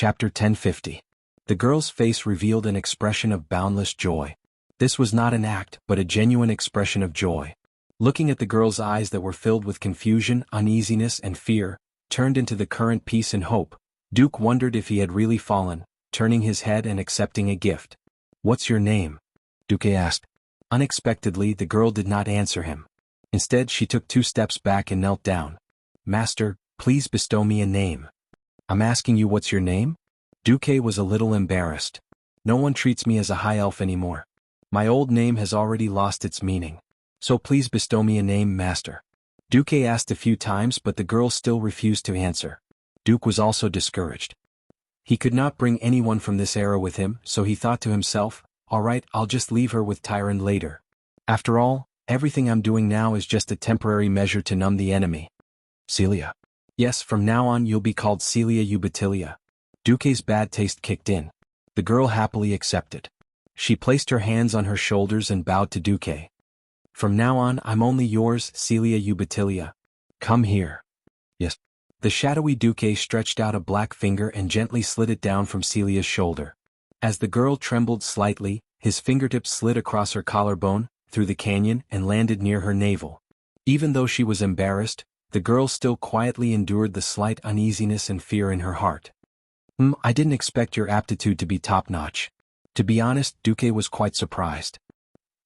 Chapter 1050. The girl's face revealed an expression of boundless joy. This was not an act, but a genuine expression of joy. Looking at the girl's eyes that were filled with confusion, uneasiness, and fear, turned into the current peace and hope, Duke wondered if he had really fallen, turning his head and accepting a gift. "What's your name?" Duke asked. Unexpectedly, the girl did not answer him. Instead, she took 2 steps back and knelt down. "Master, please bestow me a name." "I'm asking you what's your name?" Duke was a little embarrassed. "No one treats me as a high elf anymore. My old name has already lost its meaning. So please bestow me a name, Master." Duke asked a few times, but the girl still refused to answer. Duke was also discouraged. He could not bring anyone from this era with him, so he thought to himself, "All right, I'll just leave her with Tyrant later. After all, everything I'm doing now is just a temporary measure to numb the enemy." "Celia." "Yes, from now on you'll be called Celia Ubatilia." Duke's bad taste kicked in. The girl happily accepted. She placed her hands on her shoulders and bowed to Duke. "From now on I'm only yours, Celia Ubatilia. Come here." "Yes." The shadowy Duke stretched out a black finger and gently slid it down from Celia's shoulder. As the girl trembled slightly, his fingertips slid across her collarbone, through the canyon, and landed near her navel. Even though she was embarrassed, the girl still quietly endured the slight uneasiness and fear in her heart. I didn't expect your aptitude to be top-notch." To be honest, Duke was quite surprised.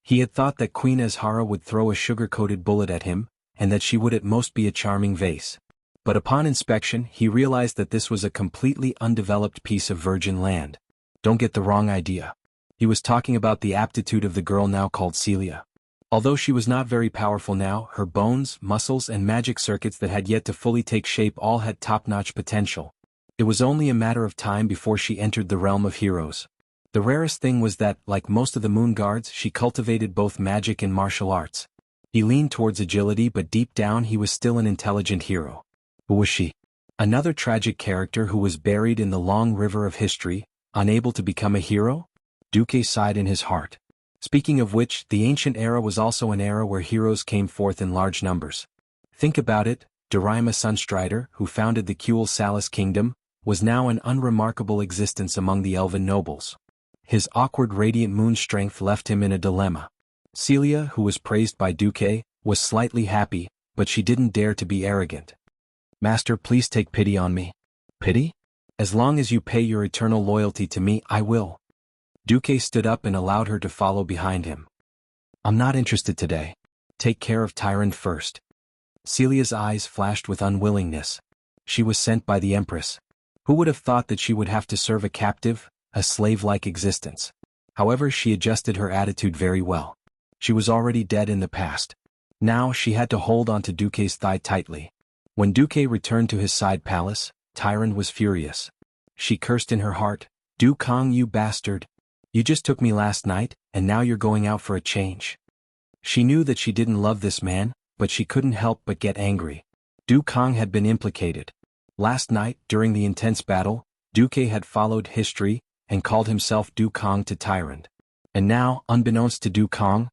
He had thought that Queen Azhara would throw a sugar-coated bullet at him, and that she would at most be a charming vase. But upon inspection, he realized that this was a completely undeveloped piece of virgin land. Don't get the wrong idea. He was talking about the aptitude of the girl now called Celia. Although she was not very powerful now, her bones, muscles, and magic circuits that had yet to fully take shape all had top-notch potential. It was only a matter of time before she entered the realm of heroes. The rarest thing was that, like most of the Moon Guards, she cultivated both magic and martial arts. He leaned towards agility, but deep down he was still an intelligent hero. Who was she? Another tragic character who was buried in the long river of history, unable to become a hero? Duque sighed in his heart. Speaking of which, the ancient era was also an era where heroes came forth in large numbers. Think about it, Doraima Sunstrider, who founded the Kuel Salis kingdom, was now an unremarkable existence among the elven nobles. His awkward radiant moon strength left him in a dilemma. Celia, who was praised by Duque, was slightly happy, but she didn't dare to be arrogant. "Master, please take pity on me." "Pity? As long as you pay your eternal loyalty to me, I will." Duque stood up and allowed her to follow behind him. "I'm not interested today. Take care of Tyrant first." Celia's eyes flashed with unwillingness. She was sent by the Empress. Who would have thought that she would have to serve a captive, a slave-like existence? However, she adjusted her attitude very well. She was already dead in the past. Now she had to hold on to Duque's thigh tightly. When Duque returned to his side palace, Tyrant was furious. She cursed in her heart, "Du Kong, you bastard. You just took me last night, and now you're going out for a change." She knew that she didn't love this man, but she couldn't help but get angry. Du Kong had been implicated. Last night, during the intense battle, Duque had followed history, and called himself Du Kong to Tyrant. And now, unbeknownst to Du Kong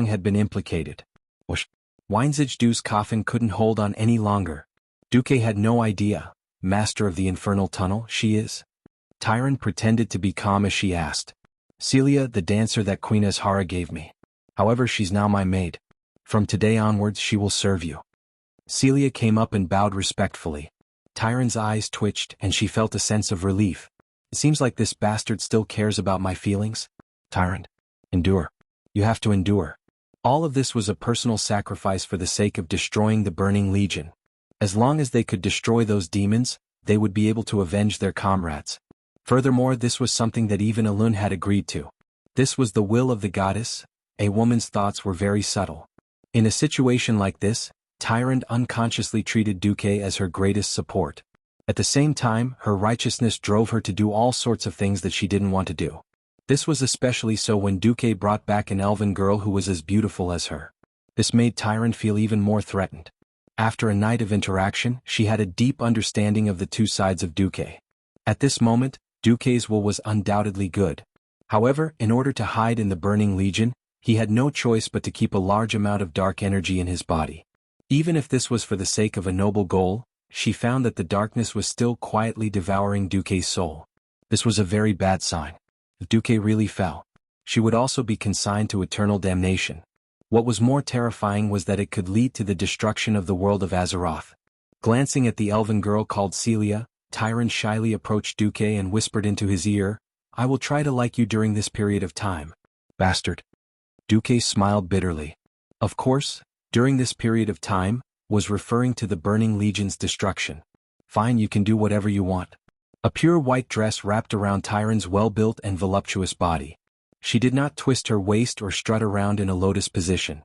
had been implicated. Whoosh! Weinzig Du's coffin couldn't hold on any longer. Duque had no idea, master of the infernal tunnel, she is? Tyrant pretended to be calm as she asked. "Celia, the dancer that Queen Azhara gave me. However, she's now my maid. From today onwards she will serve you." Celia came up and bowed respectfully. Tyrant's eyes twitched and she felt a sense of relief. "It seems like this bastard still cares about my feelings." "Tyrant, endure. You have to endure." All of this was a personal sacrifice for the sake of destroying the Burning Legion. As long as they could destroy those demons, they would be able to avenge their comrades. Furthermore, this was something that even Elun had agreed to. This was the will of the goddess. A woman's thoughts were very subtle. In a situation like this, Tyrant unconsciously treated Duque as her greatest support. At the same time, her righteousness drove her to do all sorts of things that she didn't want to do. This was especially so when Duque brought back an elven girl who was as beautiful as her. This made Tyrant feel even more threatened. After a night of interaction, she had a deep understanding of the two sides of Duque. At this moment, Duque's will was undoubtedly good. However, in order to hide in the Burning Legion, he had no choice but to keep a large amount of dark energy in his body. Even if this was for the sake of a noble goal, she found that the darkness was still quietly devouring Duque's soul. This was a very bad sign. If Duque really fell, she would also be consigned to eternal damnation. What was more terrifying was that it could lead to the destruction of the world of Azeroth. Glancing at the elven girl called Celia, Tyron shyly approached Duque and whispered into his ear, "I will try to like you during this period of time, bastard." Duque smiled bitterly. Of course, during this period of time, was referring to the Burning Legion's destruction. Fine, you can do whatever you want. A pure white dress wrapped around Tyron's well-built and voluptuous body. She did not twist her waist or strut around in a lotus position.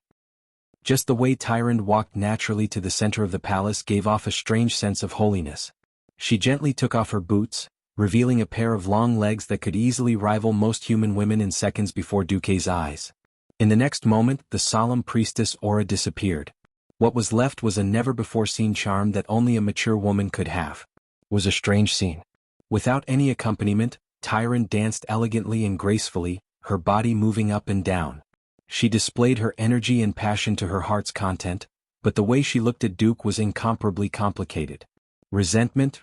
Just the way Tyron walked naturally to the center of the palace gave off a strange sense of holiness. She gently took off her boots, revealing a pair of long legs that could easily rival most human women in seconds before Duque's eyes. In the next moment, the solemn priestess aura disappeared. What was left was a never-before-seen charm that only a mature woman could have. It was a strange scene. Without any accompaniment, Tyron danced elegantly and gracefully, her body moving up and down. She displayed her energy and passion to her heart's content, but the way she looked at Duke was incomparably complicated. Resentment,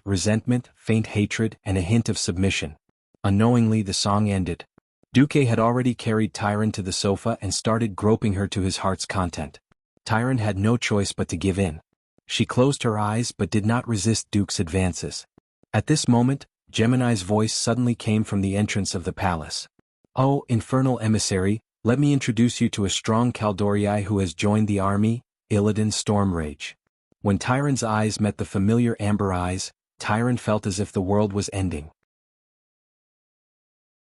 faint hatred, and a hint of submission. Unknowingly, the song ended. Duque had already carried Tyron to the sofa and started groping her to his heart's content. Tyron had no choice but to give in. She closed her eyes but did not resist Duke's advances. At this moment, Gemini's voice suddenly came from the entrance of the palace. "Oh, infernal emissary, let me introduce you to a strong Kaldorii who has joined the army, Illidan Stormrage." When Tyron's eyes met the familiar amber eyes, Tyron felt as if the world was ending.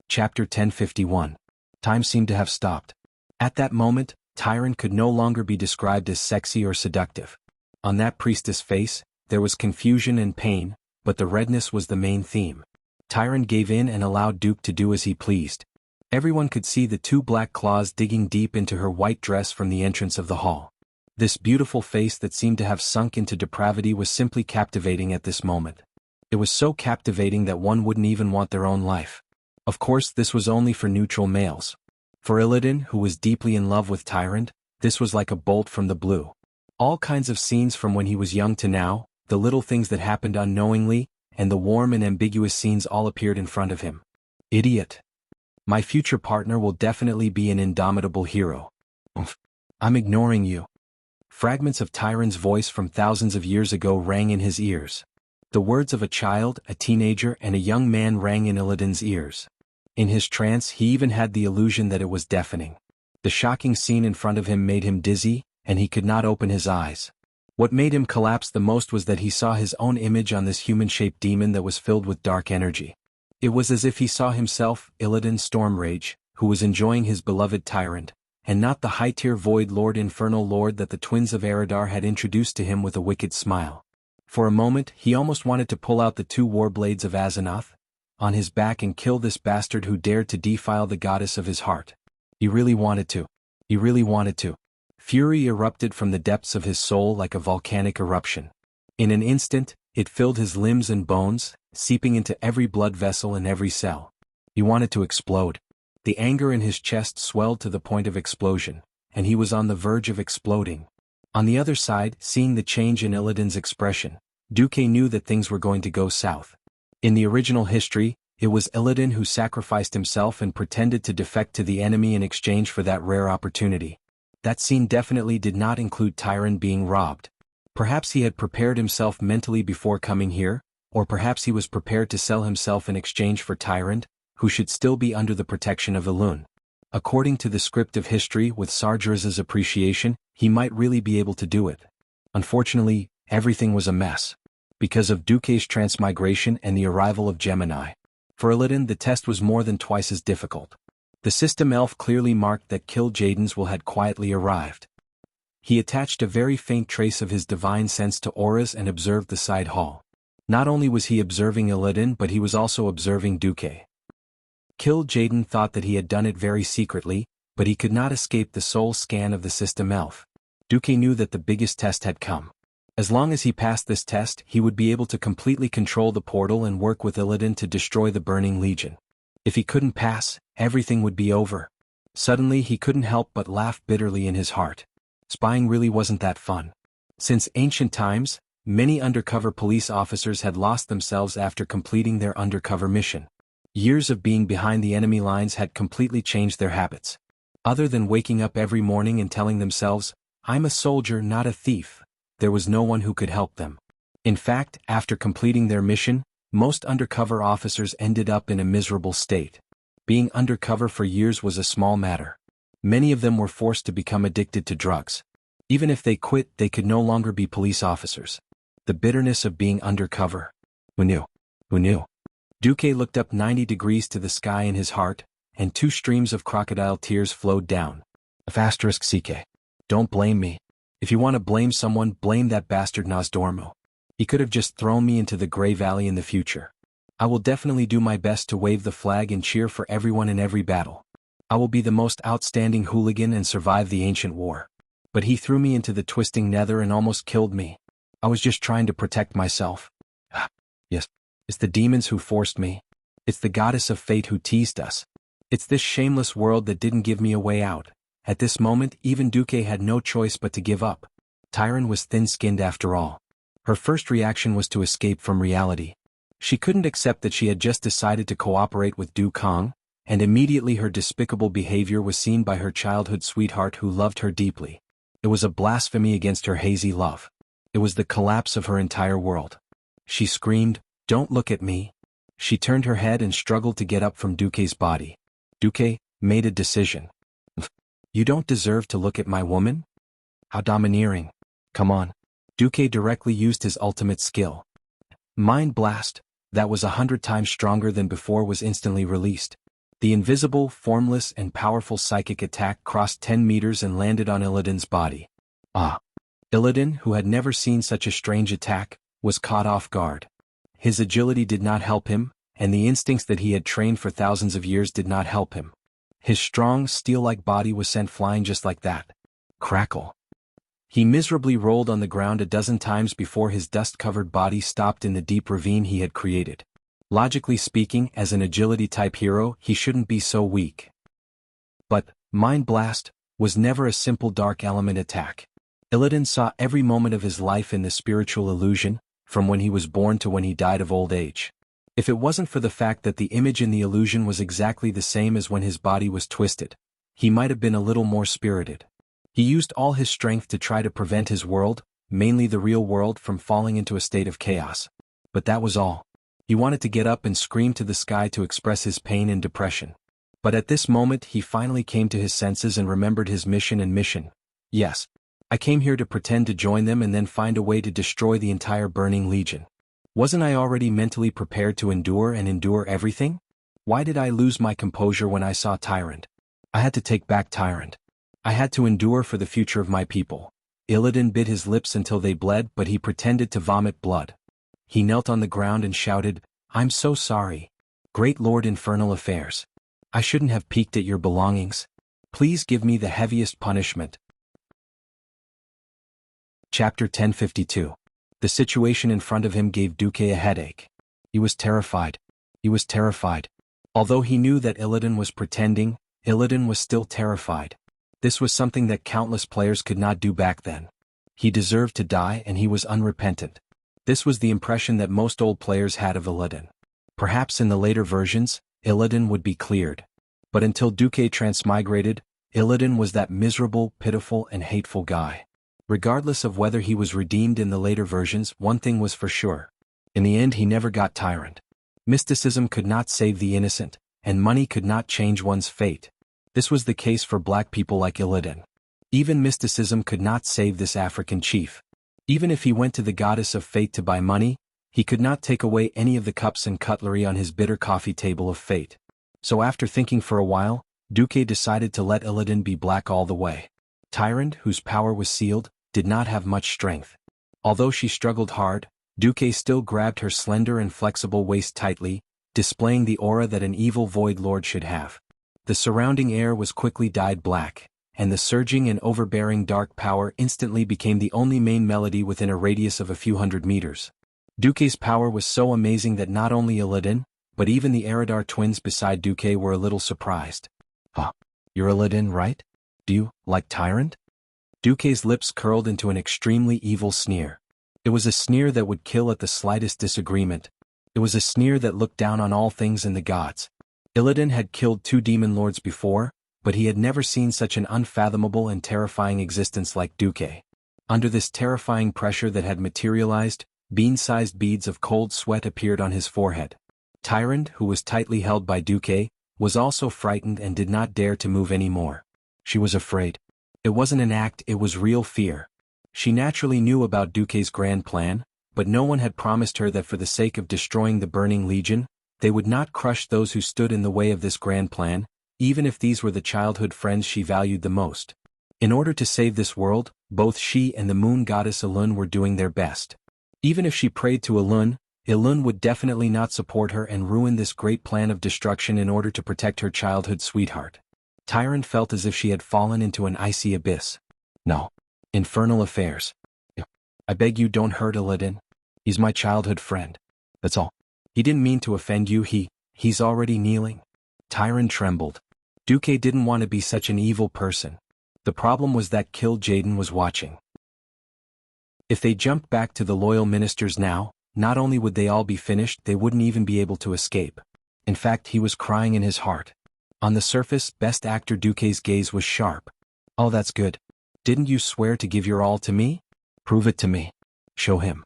Chapter 1051. Time seemed to have stopped. At that moment, Tyron could no longer be described as sexy or seductive. On that priestess' face, there was confusion and pain, but the redness was the main theme. Tyron gave in and allowed Duke to do as he pleased. Everyone could see the two black claws digging deep into her white dress from the entrance of the hall. This beautiful face that seemed to have sunk into depravity was simply captivating at this moment. It was so captivating that one wouldn't even want their own life. Of course, this was only for neutral males. For Illidan, who was deeply in love with Tyron, this was like a bolt from the blue. All kinds of scenes from when he was young to now, the little things that happened unknowingly, and the warm and ambiguous scenes all appeared in front of him. Idiot. My future partner will definitely be an indomitable hero. I'm ignoring you. Fragments of Tyron's voice from thousands of years ago rang in his ears. The words of a child, a teenager, and a young man rang in Illidan's ears. In his trance he even had the illusion that it was deafening. The shocking scene in front of him made him dizzy, and he could not open his eyes. What made him collapse the most was that he saw his own image on this human-shaped demon that was filled with dark energy. It was as if he saw himself, Illidan Stormrage, who was enjoying his beloved Tyrant, and not the high-tier Void Lord Infernal Lord that the twins of Eridar had introduced to him with a wicked smile. For a moment he almost wanted to pull out the two warblades of Azeroth on his back and kill this bastard who dared to defile the goddess of his heart. He really wanted to. He really wanted to. Fury erupted from the depths of his soul like a volcanic eruption. In an instant, it filled his limbs and bones, seeping into every blood vessel and every cell. He wanted to explode. The anger in his chest swelled to the point of explosion, and he was on the verge of exploding. On the other side, seeing the change in Illidan's expression, Duque knew that things were going to go south. In the original history, it was Illidan who sacrificed himself and pretended to defect to the enemy in exchange for that rare opportunity. That scene definitely did not include Tyron being robbed. Perhaps he had prepared himself mentally before coming here, or perhaps he was prepared to sell himself in exchange for Tyrant, who should still be under the protection of Elune. According to the script of history with Sargeras's appreciation, he might really be able to do it. Unfortunately, everything was a mess. Because of Duque's transmigration and the arrival of Gemini. For Illidan, the test was more than twice as difficult. The system elf clearly marked that Kill Jaden's will had quietly arrived. He attached a very faint trace of his divine sense to auras and observed the side hall. Not only was he observing Illidan but he was also observing Duque. Kill Jaden thought that he had done it very secretly, but he could not escape the soul scan of the system elf. Duque knew that the biggest test had come. As long as he passed this test, he would be able to completely control the portal and work with Illidan to destroy the Burning Legion. If he couldn't pass, everything would be over. Suddenly he couldn't help but laugh bitterly in his heart. Spying really wasn't that fun. Since ancient times, Many undercover police officers had lost themselves after completing their undercover mission. Years of being behind the enemy lines had completely changed their habits. Other than waking up every morning and telling themselves, "I'm a soldier, not a thief," there was no one who could help them. In fact, after completing their mission, most undercover officers ended up in a miserable state. Being undercover for years was a small matter. Many of them were forced to become addicted to drugs. Even if they quit, they could no longer be police officers. The bitterness of being undercover. Who knew? Who knew? Duque looked up 90 degrees to the sky in his heart, and 2 streams of crocodile tears flowed down. *CK. Don't blame me. If you want to blame someone, blame that bastard Nosdormu. He could have just thrown me into the Grey Valley in the future. I will definitely do my best to wave the flag and cheer for everyone in every battle. I will be the most outstanding hooligan and survive the ancient war. But he threw me into the twisting nether and almost killed me. I was just trying to protect myself. Yes, it's the demons who forced me. It's the goddess of fate who teased us. It's this shameless world that didn't give me a way out. At this moment, even Duque had no choice but to give up. Tyron was thin-skinned after all. Her first reaction was to escape from reality. She couldn't accept that she had just decided to cooperate with Du Kong, and immediately her despicable behavior was seen by her childhood sweetheart who loved her deeply. It was a blasphemy against her hazy love. It was the collapse of her entire world. She screamed, "Don't look at me." She turned her head and struggled to get up from Duque's body. Duque made a decision. "You don't deserve to look at my woman? How domineering. Come on." Duque directly used his ultimate skill. Mind Blast, that was 100 times stronger than before, was instantly released. The invisible, formless, and powerful psychic attack crossed 10 meters and landed on Illidan's body. Illidan, who had never seen such a strange attack, was caught off guard. His agility did not help him, and the instincts that he had trained for thousands of years did not help him. His strong, steel-like body was sent flying just like that. Crackle. He miserably rolled on the ground a dozen times before his dust-covered body stopped in the deep ravine he had created. Logically speaking, as an agility-type hero, he shouldn't be so weak. But Mind Blast was never a simple dark element attack. Illidan saw every moment of his life in the spiritual illusion, from when he was born to when he died of old age. If it wasn't for the fact that the image in the illusion was exactly the same as when his body was twisted, he might have been a little more spirited. He used all his strength to try to prevent his world, mainly the real world, from falling into a state of chaos. But that was all. He wanted to get up and scream to the sky to express his pain and depression. But at this moment he finally came to his senses and remembered his mission and mission. Yes. I came here to pretend to join them and then find a way to destroy the entire Burning Legion. Wasn't I already mentally prepared to endure and endure everything? Why did I lose my composure when I saw Tyrant? I had to take back Tyrant. I had to endure for the future of my people. Illidan bit his lips until they bled, but he pretended to vomit blood. He knelt on the ground and shouted, "I'm so sorry. Great Lord Infernal Affairs. I shouldn't have peeked at your belongings. Please give me the heaviest punishment." Chapter 1052. The situation in front of him gave Duque a headache. He was terrified. He was terrified. Although he knew that Illidan was pretending, Illidan was still terrified. This was something that countless players could not do back then. He deserved to die and he was unrepentant. This was the impression that most old players had of Illidan. Perhaps in the later versions, Illidan would be cleared. But until Duque transmigrated, Illidan was that miserable, pitiful, and hateful guy. Regardless of whether he was redeemed in the later versions, one thing was for sure. In the end he never got Tyrant. Mysticism could not save the innocent, and money could not change one's fate. This was the case for black people like Illidan. Even mysticism could not save this African chief. Even if he went to the goddess of fate to buy money, he could not take away any of the cups and cutlery on his bitter coffee table of fate. So after thinking for a while, Duque decided to let Illidan be black all the way. Tyrant, whose power was sealed, did not have much strength. Although she struggled hard, Duque still grabbed her slender and flexible waist tightly, displaying the aura that an evil Void Lord should have. The surrounding air was quickly dyed black, and the surging and overbearing dark power instantly became the only main melody within a radius of a few hundred meters. Duque's power was so amazing that not only Illidan, but even the Eridar twins beside Duque were a little surprised. You're Illidan, right? Do you like Tyrant?" Duque's lips curled into an extremely evil sneer. It was a sneer that would kill at the slightest disagreement. It was a sneer that looked down on all things and the gods. Illidan had killed 2 demon lords before, but he had never seen such an unfathomable and terrifying existence like Duque. Under this terrifying pressure that had materialized, bean-sized beads of cold sweat appeared on his forehead. Tyrant, who was tightly held by Duque, was also frightened and did not dare to move any more. She was afraid. It wasn't an act, it was real fear. She naturally knew about Duque's grand plan, but no one had promised her that for the sake of destroying the Burning Legion, they would not crush those who stood in the way of this grand plan, even if these were the childhood friends she valued the most. In order to save this world, both she and the moon goddess Elun were doing their best. Even if she prayed to Elun, Elun would definitely not support her and ruin this great plan of destruction in order to protect her childhood sweetheart. Tyrant felt as if she had fallen into an icy abyss. No. Infernal affairs. I beg you, don't hurt Illidan. He's my childhood friend. That's all. He didn't mean to offend you, he's already kneeling. Tyrant trembled. Duque didn't want to be such an evil person. The problem was that Kill Jaden was watching. If they jumped back to the loyal ministers now, not only would they all be finished, they wouldn't even be able to escape. In fact, he was crying in his heart. On the surface, Best Actor Duque's gaze was sharp. Oh, that's good. Didn't you swear to give your all to me? Prove it to me. Show him.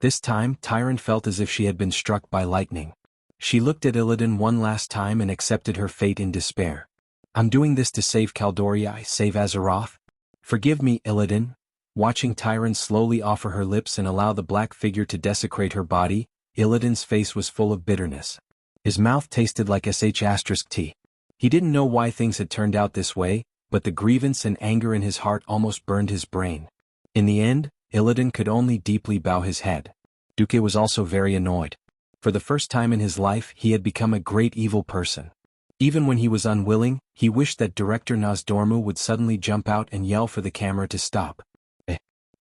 This time, Tyrant felt as if she had been struck by lightning. She looked at Illidan one last time and accepted her fate in despair. I'm doing this to save Caldoria, save Azeroth. Forgive me, Illidan. Watching Tyrant slowly offer her lips and allow the black figure to desecrate her body, Illidan's face was full of bitterness. His mouth tasted like sh*t. He didn't know why things had turned out this way, but the grievance and anger in his heart almost burned his brain. In the end, Illidan could only deeply bow his head. Duque was also very annoyed. For the first time in his life, he had become a great evil person. Even when he was unwilling, he wished that director Nozdormu would suddenly jump out and yell for the camera to stop.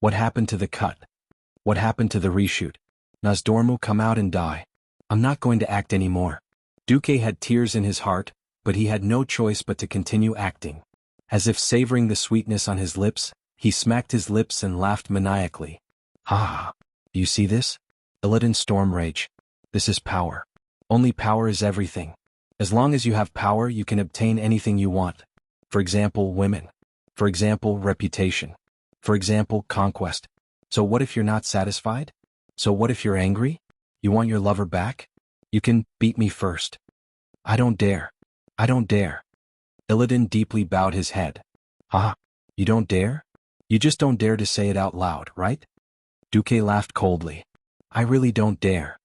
What happened to the cut? What happened to the reshoot? Nozdormu, come out and die. I'm not going to act anymore. Duque had tears in his heart, but he had no choice but to continue acting. As if savoring the sweetness on his lips, he smacked his lips and laughed maniacally. Ha ha. Do you see this? Illidan Storm Rage. This is power. Only power is everything. As long as you have power, you can obtain anything you want. For example, women. For example, reputation. For example, conquest. So what if you're not satisfied? So what if you're angry? You want your lover back? You can beat me first. I don't dare. I don't dare. Illidan deeply bowed his head. Ah, you don't dare? You just don't dare to say it out loud, right? Duque laughed coldly. I really don't dare.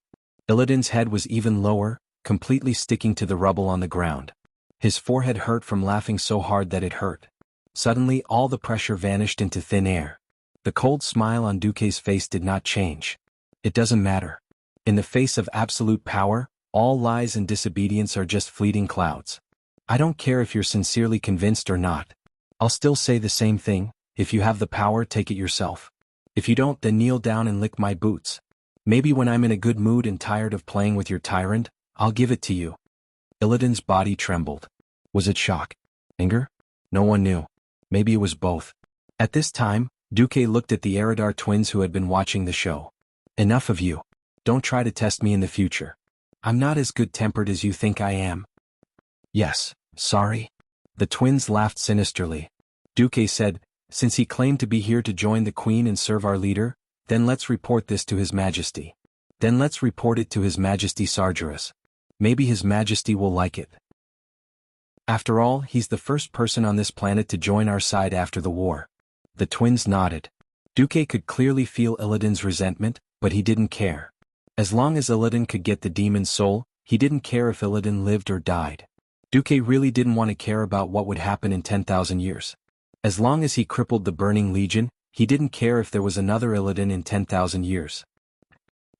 Illidan's head was even lower, completely sticking to the rubble on the ground. His forehead hurt from laughing so hard that it hurt. Suddenly, all the pressure vanished into thin air. The cold smile on Duque's face did not change. It doesn't matter. In the face of absolute power, all lies and disobedience are just fleeting clouds. I don't care if you're sincerely convinced or not. I'll still say the same thing. If you have the power, take it yourself. If you don't, then kneel down and lick my boots. Maybe when I'm in a good mood and tired of playing with your tyrant, I'll give it to you. Illidan's body trembled. Was it shock? Anger? No one knew. Maybe it was both. At this time, Duque looked at the Eridar twins who had been watching the show. Enough of you. Don't try to test me in the future. I'm not as good-tempered as you think I am. Yes, sorry. The twins laughed sinisterly. Duque said, since he claimed to be here to join the Queen and serve our leader, then let's report this to His Majesty. Then let's report it to His Majesty Sargeras. Maybe His Majesty will like it. After all, he's the first person on this planet to join our side after the war. The twins nodded. Duque could clearly feel Illidan's resentment, but he didn't care. As long as Illidan could get the demon's soul, he didn't care if Illidan lived or died. Duque really didn't want to care about what would happen in 10,000 years. As long as he crippled the Burning Legion, he didn't care if there was another Illidan in 10,000 years.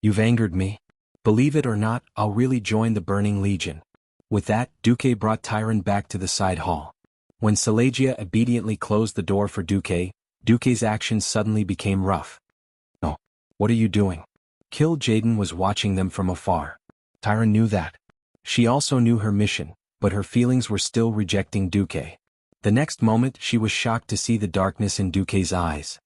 You've angered me. Believe it or not, I'll really join the Burning Legion. With that, Duque brought Tyrant back to the side hall. When Salagia obediently closed the door for Duque, Duque's actions suddenly became rough. Oh, what are you doing? Kill Jaden was watching them from afar. Tyrant knew that. She also knew her mission, but her feelings were still rejecting Duque. The next moment she was shocked to see the darkness in Duque's eyes.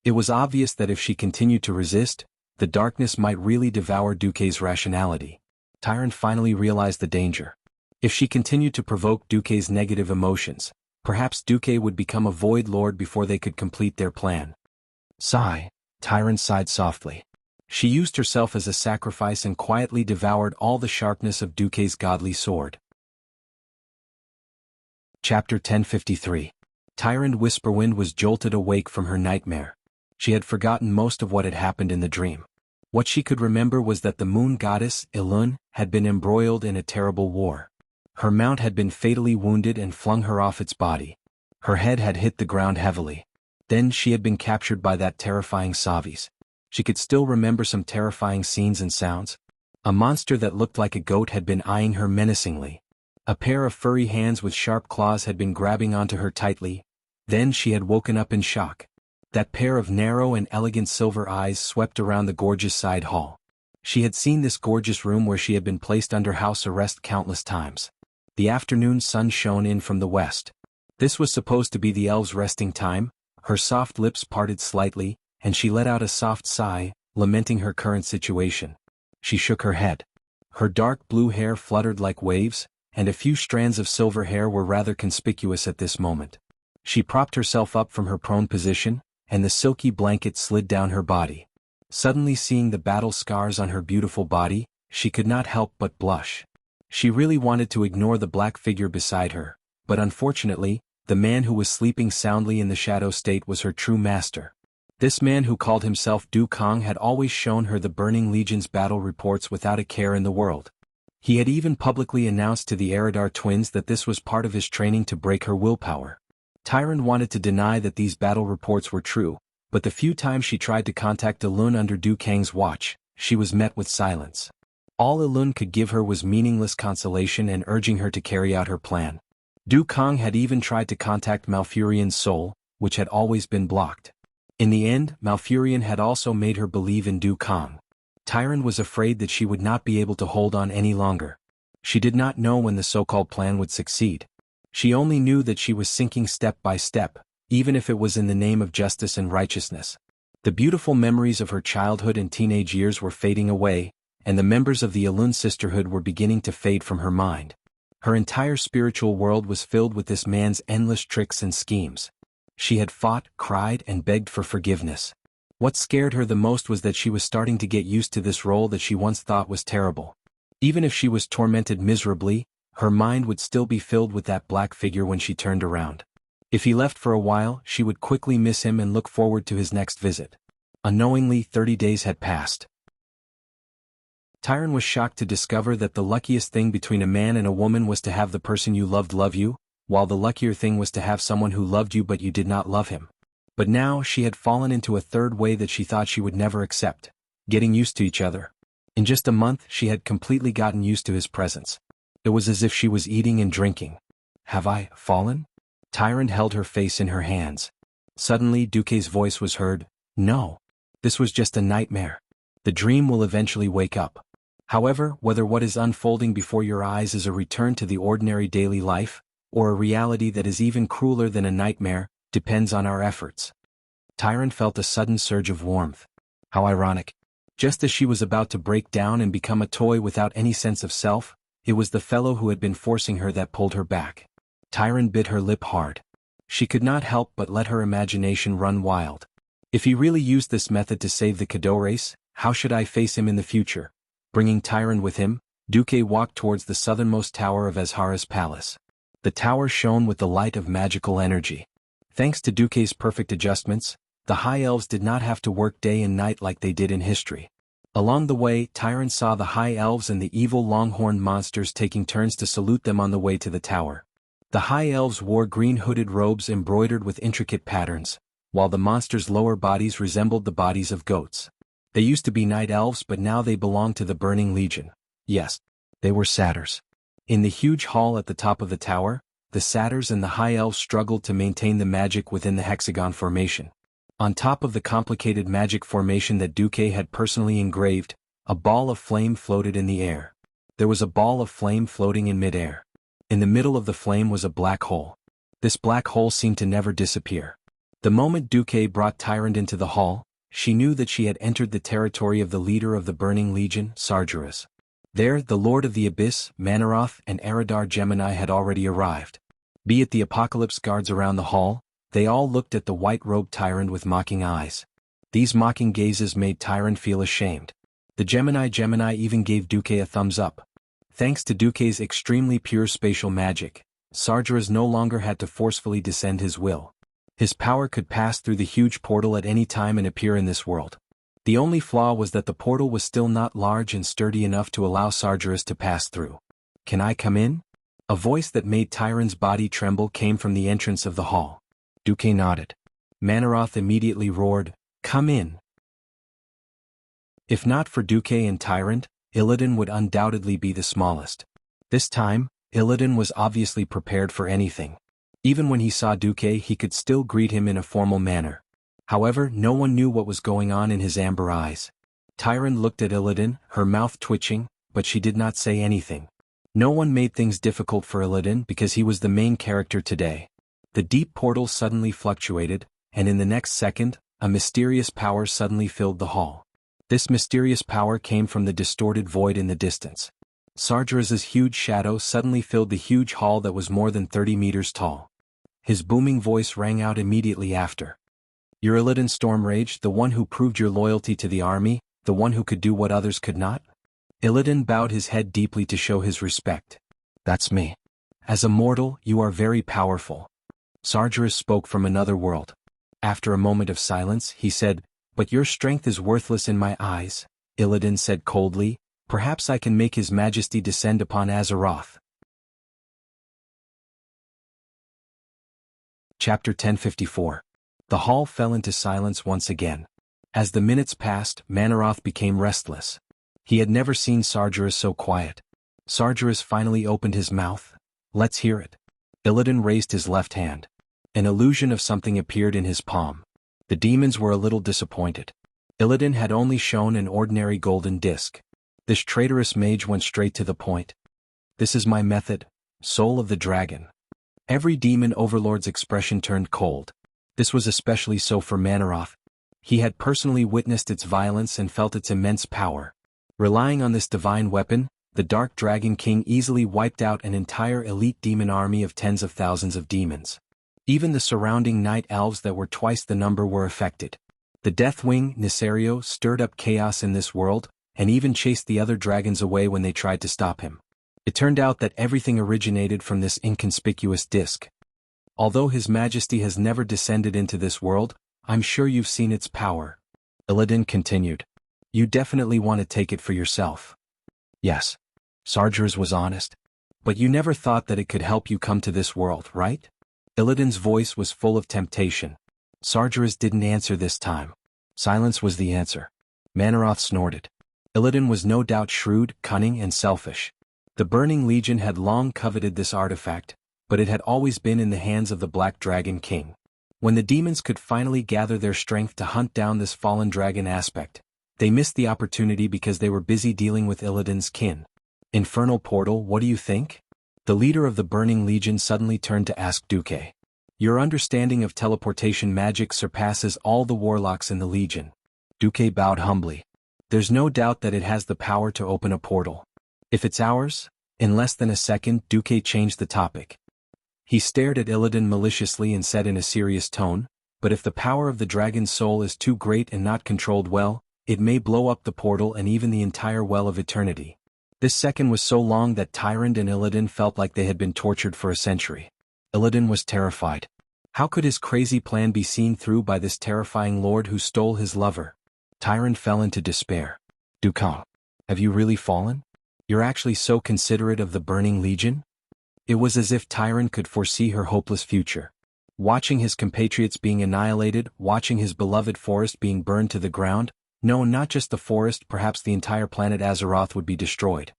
It was obvious that if she continued to resist, the darkness might really devour Duque's rationality. Tyron finally realized the danger. If she continued to provoke Duque's negative emotions, perhaps Duque would become a Void Lord before they could complete their plan. Sigh. Tyron sighed softly. She used herself as a sacrifice and quietly devoured all the sharpness of Duque's godly sword. Chapter 1053. Tyrant Whisperwind was jolted awake from her nightmare. She had forgotten most of what had happened in the dream. What she could remember was that the moon goddess, Elun, had been embroiled in a terrible war. Her mount had been fatally wounded and flung her off its body. Her head had hit the ground heavily. Then she had been captured by that terrifying Savis. She could still remember some terrifying scenes and sounds. A monster that looked like a goat had been eyeing her menacingly. A pair of furry hands with sharp claws had been grabbing onto her tightly. Then she had woken up in shock. That pair of narrow and elegant silver eyes swept around the gorgeous side hall. She had seen this gorgeous room where she had been placed under house arrest countless times. The afternoon sun shone in from the west. This was supposed to be the elves' resting time. Her soft lips parted slightly, and she let out a soft sigh, lamenting her current situation. She shook her head. Her dark blue hair fluttered like waves, and a few strands of silver hair were rather conspicuous at this moment. She propped herself up from her prone position, and the silky blanket slid down her body. Suddenly seeing the battle scars on her beautiful body, she could not help but blush. She really wanted to ignore the black figure beside her, but unfortunately, the man who was sleeping soundly in the shadow state was her true master. This man who called himself Du Kong had always shown her the Burning Legion's battle reports without a care in the world. He had even publicly announced to the Eridar twins that this was part of his training to break her willpower. Tyron wanted to deny that these battle reports were true, but the few times she tried to contact Elun under Du Kang's watch, she was met with silence. All Elun could give her was meaningless consolation and urging her to carry out her plan. Du Kang had even tried to contact Malfurion's soul, which had always been blocked. In the end, Malfurion had also made her believe in Du Kang. Tyron was afraid that she would not be able to hold on any longer. She did not know when the so-called plan would succeed. She only knew that she was sinking step by step, even if it was in the name of justice and righteousness. The beautiful memories of her childhood and teenage years were fading away, and the members of the Elun sisterhood were beginning to fade from her mind. Her entire spiritual world was filled with this man's endless tricks and schemes. She had fought, cried, and begged for forgiveness. What scared her the most was that she was starting to get used to this role that she once thought was terrible. Even if she was tormented miserably, her mind would still be filled with that black figure when she turned around. If he left for a while, she would quickly miss him and look forward to his next visit. Unknowingly, 30 days had passed. Tyron was shocked to discover that the luckiest thing between a man and a woman was to have the person you loved love you, while the luckier thing was to have someone who loved you but you did not love him. But now she had fallen into a third way that she thought she would never accept: getting used to each other. In just a month she had completely gotten used to his presence. It was as if she was eating and drinking. Have I fallen? Tyron held her face in her hands. Suddenly Duque's voice was heard. No. This was just a nightmare. The dream will eventually wake up. However, whether what is unfolding before your eyes is a return to the ordinary daily life, or a reality that is even crueler than a nightmare, depends on our efforts. Tyron felt a sudden surge of warmth. How ironic. Just as she was about to break down and become a toy without any sense of self, it was the fellow who had been forcing her that pulled her back. Tyron bit her lip hard. She could not help but let her imagination run wild. If he really used this method to save the Kado race, how should I face him in the future? Bringing Tyron with him, Duque walked towards the southernmost tower of Azhara's palace. The tower shone with the light of magical energy. Thanks to Duque's perfect adjustments, the High Elves did not have to work day and night like they did in history. Along the way, Tyron saw the High Elves and the evil long-horned monsters taking turns to salute them on the way to the tower. The High Elves wore green hooded robes embroidered with intricate patterns, while the monsters' lower bodies resembled the bodies of goats. They used to be Night Elves, but now they belonged to the Burning Legion. Yes, they were satyrs. In the huge hall at the top of the tower, the satyrs and the High Elves struggled to maintain the magic within the hexagon formation. On top of the complicated magic formation that Duque had personally engraved, a ball of flame floated in the air. There was a ball of flame floating in midair. In the middle of the flame was a black hole. This black hole seemed to never disappear. The moment Duque brought Tyrant into the hall, she knew that she had entered the territory of the leader of the Burning Legion, Sargeras. There, the Lord of the Abyss, Manaroth, and Eridar Gemini had already arrived. Be it the Apocalypse guards around the hall, they all looked at the white-robed Tyrant with mocking eyes. These mocking gazes made Tyrant feel ashamed. The Gemini even gave Duque a thumbs up. Thanks to Duque's extremely pure spatial magic, Sargeras no longer had to forcefully descend his will. His power could pass through the huge portal at any time and appear in this world. The only flaw was that the portal was still not large and sturdy enough to allow Sargeras to pass through. "Can I come in?" A voice that made Tyrant's body tremble came from the entrance of the hall. Duque nodded. Manaroth immediately roared, "Come in." If not for Duque and Tyrant, Illidan would undoubtedly be the smallest. This time, Illidan was obviously prepared for anything. Even when he saw Duque, he could still greet him in a formal manner. However, no one knew what was going on in his amber eyes. Tyrant looked at Illidan, her mouth twitching, but she did not say anything. No one made things difficult for Illidan because he was the main character today. The deep portal suddenly fluctuated, and in the next second, a mysterious power suddenly filled the hall. This mysterious power came from the distorted void in the distance. Sargeras's huge shadow suddenly filled the huge hall that was more than 30 meters tall. His booming voice rang out immediately after. "You're Illidan Stormrage, the one who proved your loyalty to the army, the one who could do what others could not?" Illidan bowed his head deeply to show his respect. "That's me. As a mortal, you are very powerful." Sargeras spoke from another world. After a moment of silence, he said, "But your strength is worthless in my eyes," Illidan said coldly. "Perhaps I can make His Majesty descend upon Azeroth." Chapter 1054. The hall fell into silence once again. As the minutes passed, Manaroth became restless. He had never seen Sargeras so quiet. Sargeras finally opened his mouth. "Let's hear it." Illidan raised his left hand. An illusion of something appeared in his palm. The demons were a little disappointed. Illidan had only shown an ordinary golden disc. This traitorous mage went straight to the point. "This is my method, Soul of the Dragon." Every demon overlord's expression turned cold. This was especially so for Manaroth. He had personally witnessed its violence and felt its immense power. Relying on this divine weapon, the Dark Dragon King easily wiped out an entire elite demon army of tens of thousands of demons. Even the surrounding night elves that were twice the number were affected. The Deathwing, Nisario, stirred up chaos in this world, and even chased the other dragons away when they tried to stop him. It turned out that everything originated from this inconspicuous disc. Although His Majesty has never descended into this world, I'm sure you've seen its power. Illidan continued. You definitely want to take it for yourself. Yes. Sargeras was honest. But you never thought that it could help you come to this world, right? Illidan's voice was full of temptation. Sargeras didn't answer this time. Silence was the answer. Manaroth snorted. Illidan was no doubt shrewd, cunning, and selfish. The Burning Legion had long coveted this artifact, but it had always been in the hands of the Black Dragon King. When the demons could finally gather their strength to hunt down this fallen dragon aspect, they missed the opportunity because they were busy dealing with Illidan's kin. Infernal Portal, what do you think? The leader of the Burning Legion suddenly turned to ask Duque. Your understanding of teleportation magic surpasses all the warlocks in the Legion. Duque bowed humbly. There's no doubt that it has the power to open a portal. If it's ours? In less than a second, Duque changed the topic. He stared at Illidan maliciously and said in a serious tone, but if the power of the dragon's soul is too great and not controlled well, it may blow up the portal and even the entire well of eternity. This second was so long that Tyrant and Illidan felt like they had been tortured for a century. Illidan was terrified. How could his crazy plan be seen through by this terrifying lord who stole his lover? Tyrant fell into despair. Duque, have you really fallen? You're actually so considerate of the Burning Legion? It was as if Tyrant could foresee her hopeless future. Watching his compatriots being annihilated, watching his beloved forest being burned to the ground, no, not just the forest, perhaps the entire planet Azeroth would be destroyed.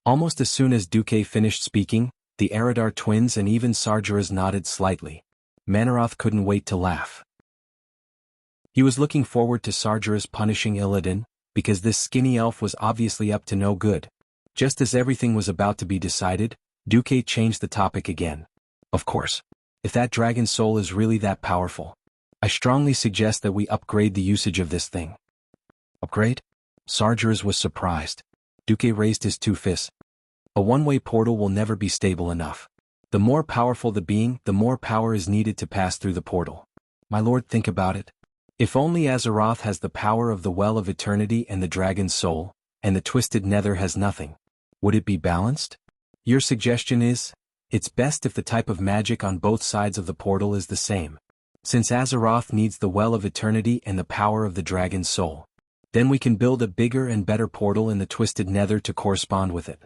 Almost as soon as Duque finished speaking, the Eridar twins and even Sargeras nodded slightly. Manaroth couldn't wait to laugh. He was looking forward to Sargeras punishing Illidan, because this skinny elf was obviously up to no good. Just as everything was about to be decided, Duque changed the topic again. Of course. If that dragon soul is really that powerful, I strongly suggest that we upgrade the usage of this thing. Upgrade? Sargeras was surprised. Duque raised his two fists. A one-way portal will never be stable enough. The more powerful the being, the more power is needed to pass through the portal. My lord, think about it. If only Azeroth has the power of the Well of Eternity and the Dragon's Soul, and the Twisted Nether has nothing, would it be balanced? Your suggestion is, it's best if the type of magic on both sides of the portal is the same. Since Azeroth needs the Well of Eternity and the power of the Dragon's Soul, then we can build a bigger and better portal in the Twisted Nether to correspond with it.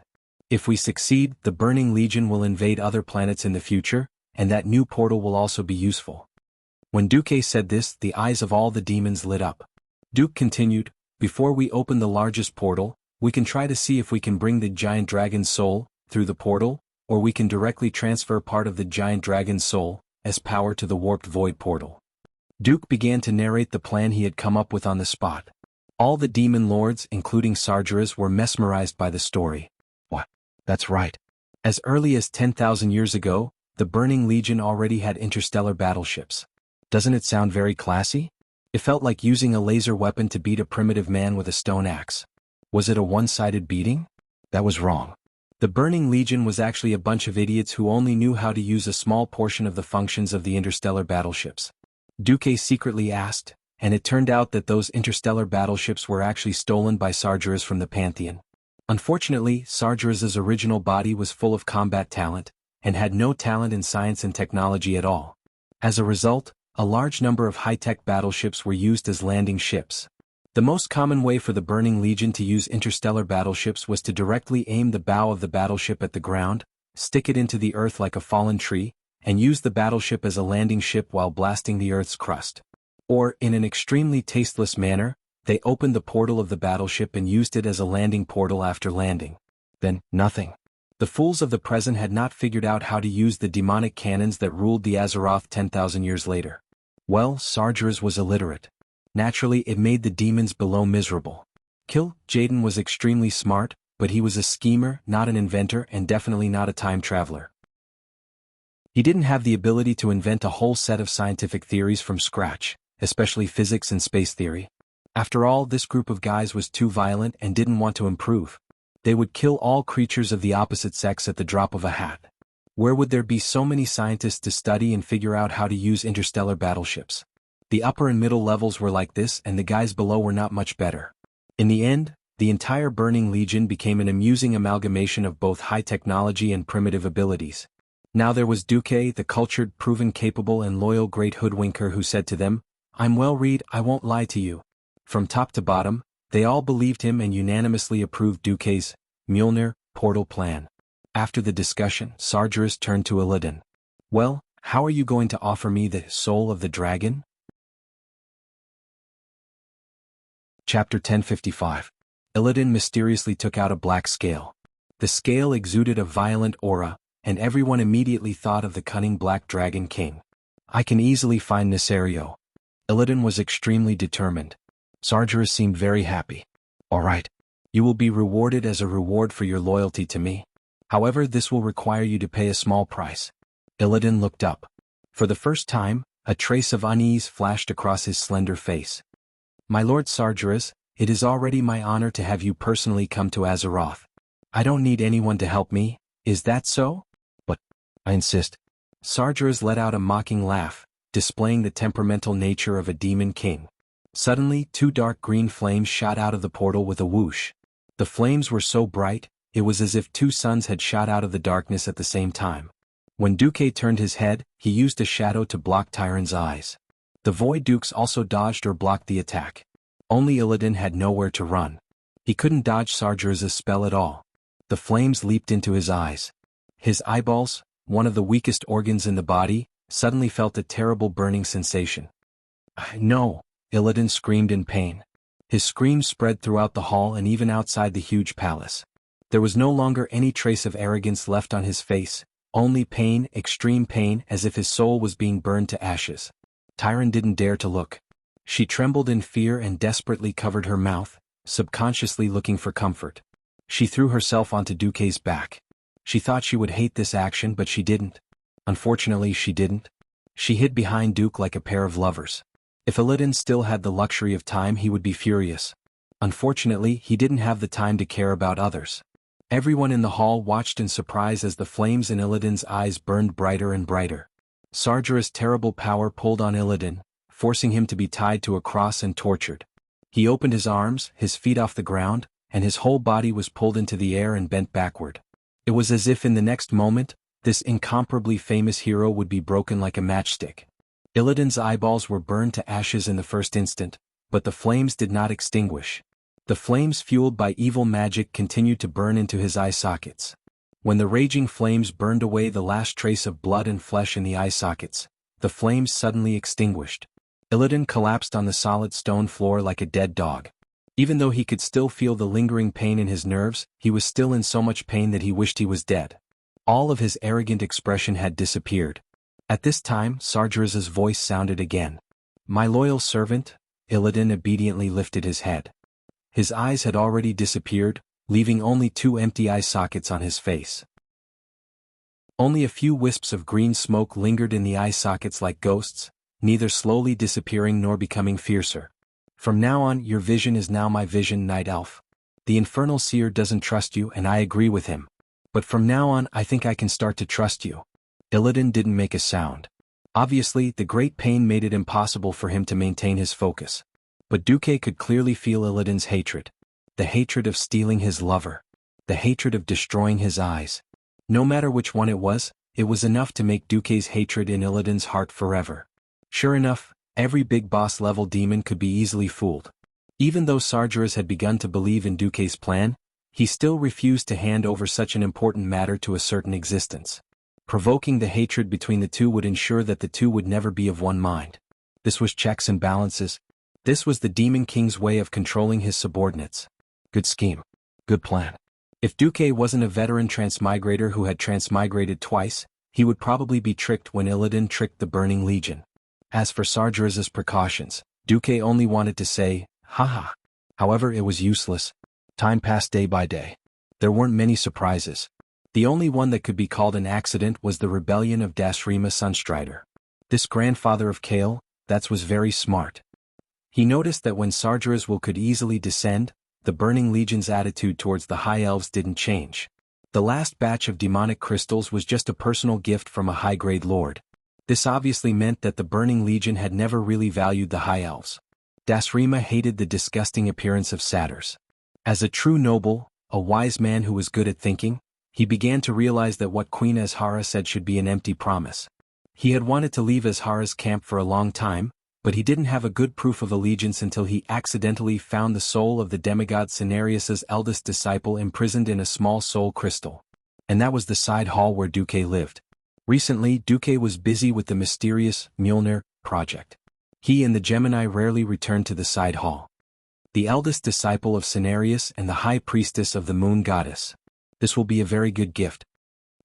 If we succeed, the Burning Legion will invade other planets in the future, and that new portal will also be useful. When Duque said this, the eyes of all the demons lit up. Duke continued, before we open the largest portal, we can try to see if we can bring the giant dragon's soul through the portal, or we can directly transfer part of the giant dragon's soul as power to the warped void portal. Duke began to narrate the plan he had come up with on the spot. All the demon lords, including Sargeras, were mesmerized by the story. What? That's right. As early as 10,000 years ago, the Burning Legion already had interstellar battleships. Doesn't it sound very classy? It felt like using a laser weapon to beat a primitive man with a stone axe. Was it a one-sided beating? That was wrong. The Burning Legion was actually a bunch of idiots who only knew how to use a small portion of the functions of the interstellar battleships. Duque secretly asked, and it turned out that those interstellar battleships were actually stolen by Sargeras from the Pantheon. Unfortunately, Sargeras' original body was full of combat talent, and had no talent in science and technology at all. As a result, a large number of high-tech battleships were used as landing ships. The most common way for the Burning Legion to use interstellar battleships was to directly aim the bow of the battleship at the ground, stick it into the earth like a fallen tree, and use the battleship as a landing ship while blasting the earth's crust. Or, in an extremely tasteless manner, they opened the portal of the battleship and used it as a landing portal after landing. Then, nothing. The fools of the present had not figured out how to use the demonic cannons that ruled the Azeroth 10,000 years later. Well, Sargeras was illiterate. Naturally, it made the demons below miserable. Jaden was extremely smart, but he was a schemer, not an inventor, and definitely not a time traveler. He didn't have the ability to invent a whole set of scientific theories from scratch, especially physics and space theory. After all, this group of guys was too violent and didn't want to improve. They would kill all creatures of the opposite sex at the drop of a hat. Where would there be so many scientists to study and figure out how to use interstellar battleships? The upper and middle levels were like this, and the guys below were not much better. In the end, the entire Burning Legion became an amusing amalgamation of both high technology and primitive abilities. Now there was Duque, the cultured, proven capable and loyal great hoodwinker who said to them, "I'm well read, I won't lie to you." From top to bottom, they all believed him and unanimously approved Duque's Mjolnir portal plan. After the discussion, Sargeras turned to Illidan. "Well, how are you going to offer me the soul of the dragon?" Chapter 1055. Illidan mysteriously took out a black scale. The scale exuded a violent aura, and everyone immediately thought of the cunning Black Dragon King. "I can easily find Nesario." Illidan was extremely determined. Sargeras seemed very happy. "All right. You will be rewarded as a reward for your loyalty to me. However, this will require you to pay a small price." Illidan looked up. For the first time, a trace of unease flashed across his slender face. "My lord Sargeras, it is already my honor to have you personally come to Azeroth. I don't need anyone to help me, is that so?" "But, I insist." Sargeras let out a mocking laugh, displaying the temperamental nature of a demon king. Suddenly, two dark green flames shot out of the portal with a whoosh. The flames were so bright, it was as if two suns had shot out of the darkness at the same time. When Duque turned his head, he used a shadow to block Tyron's eyes. The Void Dukes also dodged or blocked the attack. Only Illidan had nowhere to run. He couldn't dodge Sargeras' spell at all. The flames leaped into his eyes. His eyeballs, one of the weakest organs in the body, suddenly felt a terrible burning sensation. "No!" Illidan screamed in pain. His screams spread throughout the hall and even outside the huge palace. There was no longer any trace of arrogance left on his face, only pain, extreme pain, as if his soul was being burned to ashes. Tyron didn't dare to look. She trembled in fear and desperately covered her mouth, subconsciously looking for comfort. She threw herself onto Duque's back. She thought she would hate this action, but she didn't. Unfortunately, she didn't. She hid behind Duke like a pair of lovers. If Illidan still had the luxury of time, he would be furious. Unfortunately, he didn't have the time to care about others. Everyone in the hall watched in surprise as the flames in Illidan's eyes burned brighter and brighter. Sargeras' terrible power pulled on Illidan, forcing him to be tied to a cross and tortured. He opened his arms, his feet off the ground, and his whole body was pulled into the air and bent backward. It was as if in the next moment, this incomparably famous hero would be broken like a matchstick. Illidan's eyeballs were burned to ashes in the first instant, but the flames did not extinguish. The flames fueled by evil magic continued to burn into his eye sockets. When the raging flames burned away the last trace of blood and flesh in the eye sockets, the flames suddenly extinguished. Illidan collapsed on the solid stone floor like a dead dog. Even though he could still feel the lingering pain in his nerves, he was still in so much pain that he wished he was dead. All of his arrogant expression had disappeared. At this time, Sargeras' voice sounded again. "My loyal servant." Illidan obediently lifted his head. His eyes had already disappeared, leaving only 2 empty eye sockets on his face. Only a few wisps of green smoke lingered in the eye sockets like ghosts, neither slowly disappearing nor becoming fiercer. "From now on, your vision is now my vision, Night Elf. The Infernal Seer doesn't trust you and I agree with him. But from now on I think I can start to trust you." Illidan didn't make a sound. Obviously, the great pain made it impossible for him to maintain his focus. But Duque could clearly feel Illidan's hatred. The hatred of stealing his lover. The hatred of destroying his eyes. No matter which one it was enough to make Duque's hatred in Illidan's heart forever. Sure enough, every big boss level demon could be easily fooled. Even though Sargeras had begun to believe in Duque's plan, he still refused to hand over such an important matter to a certain existence. Provoking the hatred between the two would ensure that the two would never be of one mind. This was checks and balances. This was the Demon King's way of controlling his subordinates. Good scheme. Good plan. If Duque wasn't a veteran transmigrator who had transmigrated twice, he would probably be tricked when Illidan tricked the Burning Legion. As for Sargeras' precautions, Duque only wanted to say, haha. However, it was useless. Time passed day by day. There weren't many surprises. The only one that could be called an accident was the rebellion of Dasrima Sunstrider. This grandfather of Kale, that was very smart. He noticed that when Sargeras could easily descend, the Burning Legion's attitude towards the High Elves didn't change. The last batch of demonic crystals was just a personal gift from a high-grade lord. This obviously meant that the Burning Legion had never really valued the High Elves. Dasrima hated the disgusting appearance of satyrs. As a true noble, a wise man who was good at thinking, he began to realize that what Queen Azhara said should be an empty promise. He had wanted to leave Azhara's camp for a long time, but he didn't have a good proof of allegiance until he accidentally found the soul of the demigod Cenarius's eldest disciple imprisoned in a small soul crystal. And that was the side hall where Duque lived. Recently, Duque was busy with the mysterious Mjolnir project. He and the Gemini rarely returned to the side hall. The eldest disciple of Cenarius and the high priestess of the moon goddess. This will be a very good gift.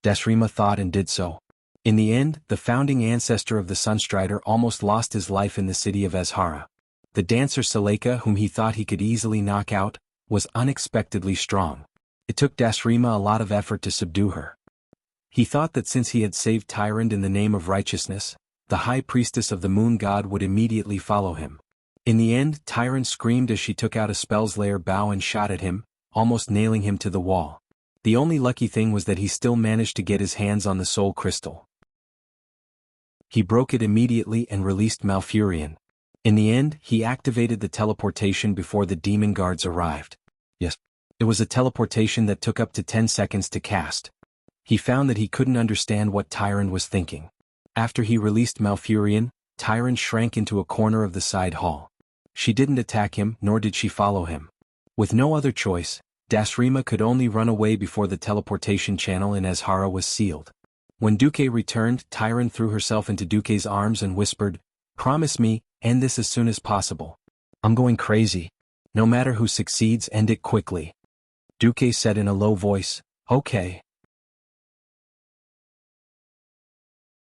Dasrima thought and did so. In the end, the founding ancestor of the Sunstrider almost lost his life in the city of Azhara. The dancer Seleka, whom he thought he could easily knock out, was unexpectedly strong. It took Dasrima a lot of effort to subdue her. He thought that since he had saved Tyrant in the name of righteousness, the high priestess of the moon god would immediately follow him. In the end, Tyrant screamed as she took out a Spellslayer bow and shot at him, almost nailing him to the wall. The only lucky thing was that he still managed to get his hands on the soul crystal. He broke it immediately and released Malfurion. In the end, he activated the teleportation before the demon guards arrived. Yes, it was a teleportation that took up to 10 seconds to cast. He found that he couldn't understand what Tyrant was thinking. After he released Malfurion, Tyrant shrank into a corner of the side hall. She didn't attack him, nor did she follow him. With no other choice, Dasrima could only run away before the teleportation channel in Azhara was sealed. When Duque returned, Tyrant threw herself into Duque's arms and whispered, "Promise me, end this as soon as possible. I'm going crazy. No matter who succeeds, end it quickly." Duque said in a low voice, "Okay."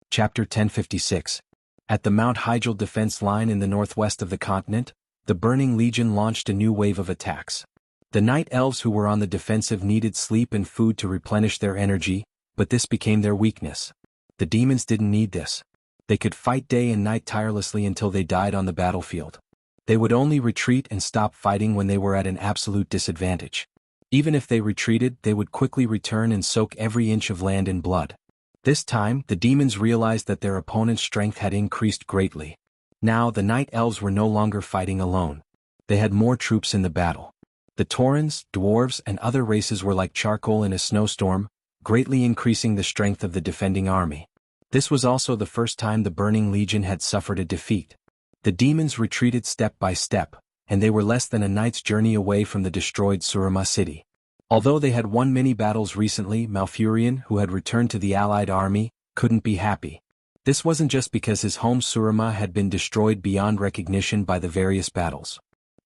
Chapter 1056. At the Mount Hygel defense line in the northwest of the continent, the Burning Legion launched a new wave of attacks. The Night Elves who were on the defensive needed sleep and food to replenish their energy, but this became their weakness. The demons didn't need this. They could fight day and night tirelessly until they died on the battlefield. They would only retreat and stop fighting when they were at an absolute disadvantage. Even if they retreated, they would quickly return and soak every inch of land in blood. This time, the demons realized that their opponent's strength had increased greatly. Now, the night elves were no longer fighting alone. They had more troops in the battle. The Taurens, dwarves, and other races were like charcoal in a snowstorm, greatly increasing the strength of the defending army. This was also the first time the Burning Legion had suffered a defeat. The demons retreated step by step, and they were less than a night's journey away from the destroyed Surima city. Although they had won many battles recently, Malfurion, who had returned to the allied army, couldn't be happy. This wasn't just because his home Surima had been destroyed beyond recognition by the various battles.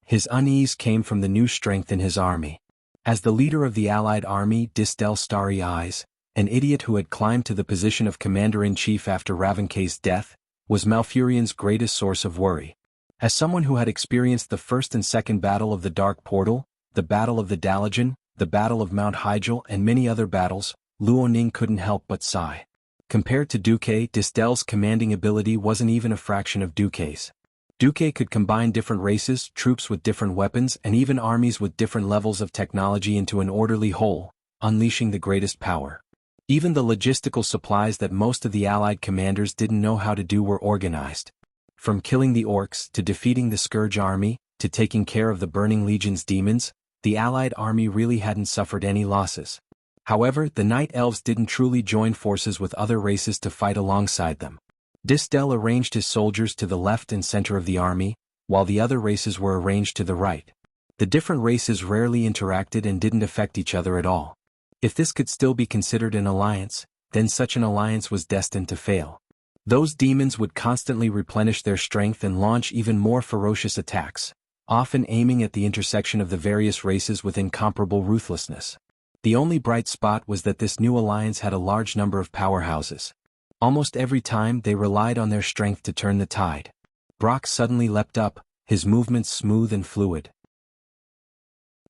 His unease came from the new strength in his army. As the leader of the allied army, Distel Starry Eyes, an idiot who had climbed to the position of commander-in-chief after Ravenkay's death, was Malfurion's greatest source of worry. As someone who had experienced the first and second battle of the Dark Portal, the Battle of the Dalajan, the Battle of Mount Hyjal, and many other battles, Luo Ning couldn't help but sigh. Compared to Duque, Distel's commanding ability wasn't even a fraction of Duque's. Duque could combine different races, troops with different weapons, and even armies with different levels of technology into an orderly whole, unleashing the greatest power. Even the logistical supplies that most of the allied commanders didn't know how to do were organized. From killing the orcs to defeating the Scourge army, to taking care of the Burning Legion's demons, the allied army really hadn't suffered any losses. However, the Night Elves didn't truly join forces with other races to fight alongside them. Distel arranged his soldiers to the left and center of the army, while the other races were arranged to the right. The different races rarely interacted and didn't affect each other at all. If this could still be considered an alliance, then such an alliance was destined to fail. Those demons would constantly replenish their strength and launch even more ferocious attacks, often aiming at the intersection of the various races with incomparable ruthlessness. The only bright spot was that this new alliance had a large number of powerhouses. Almost every time they relied on their strength to turn the tide. Brock suddenly leapt up, his movements smooth and fluid.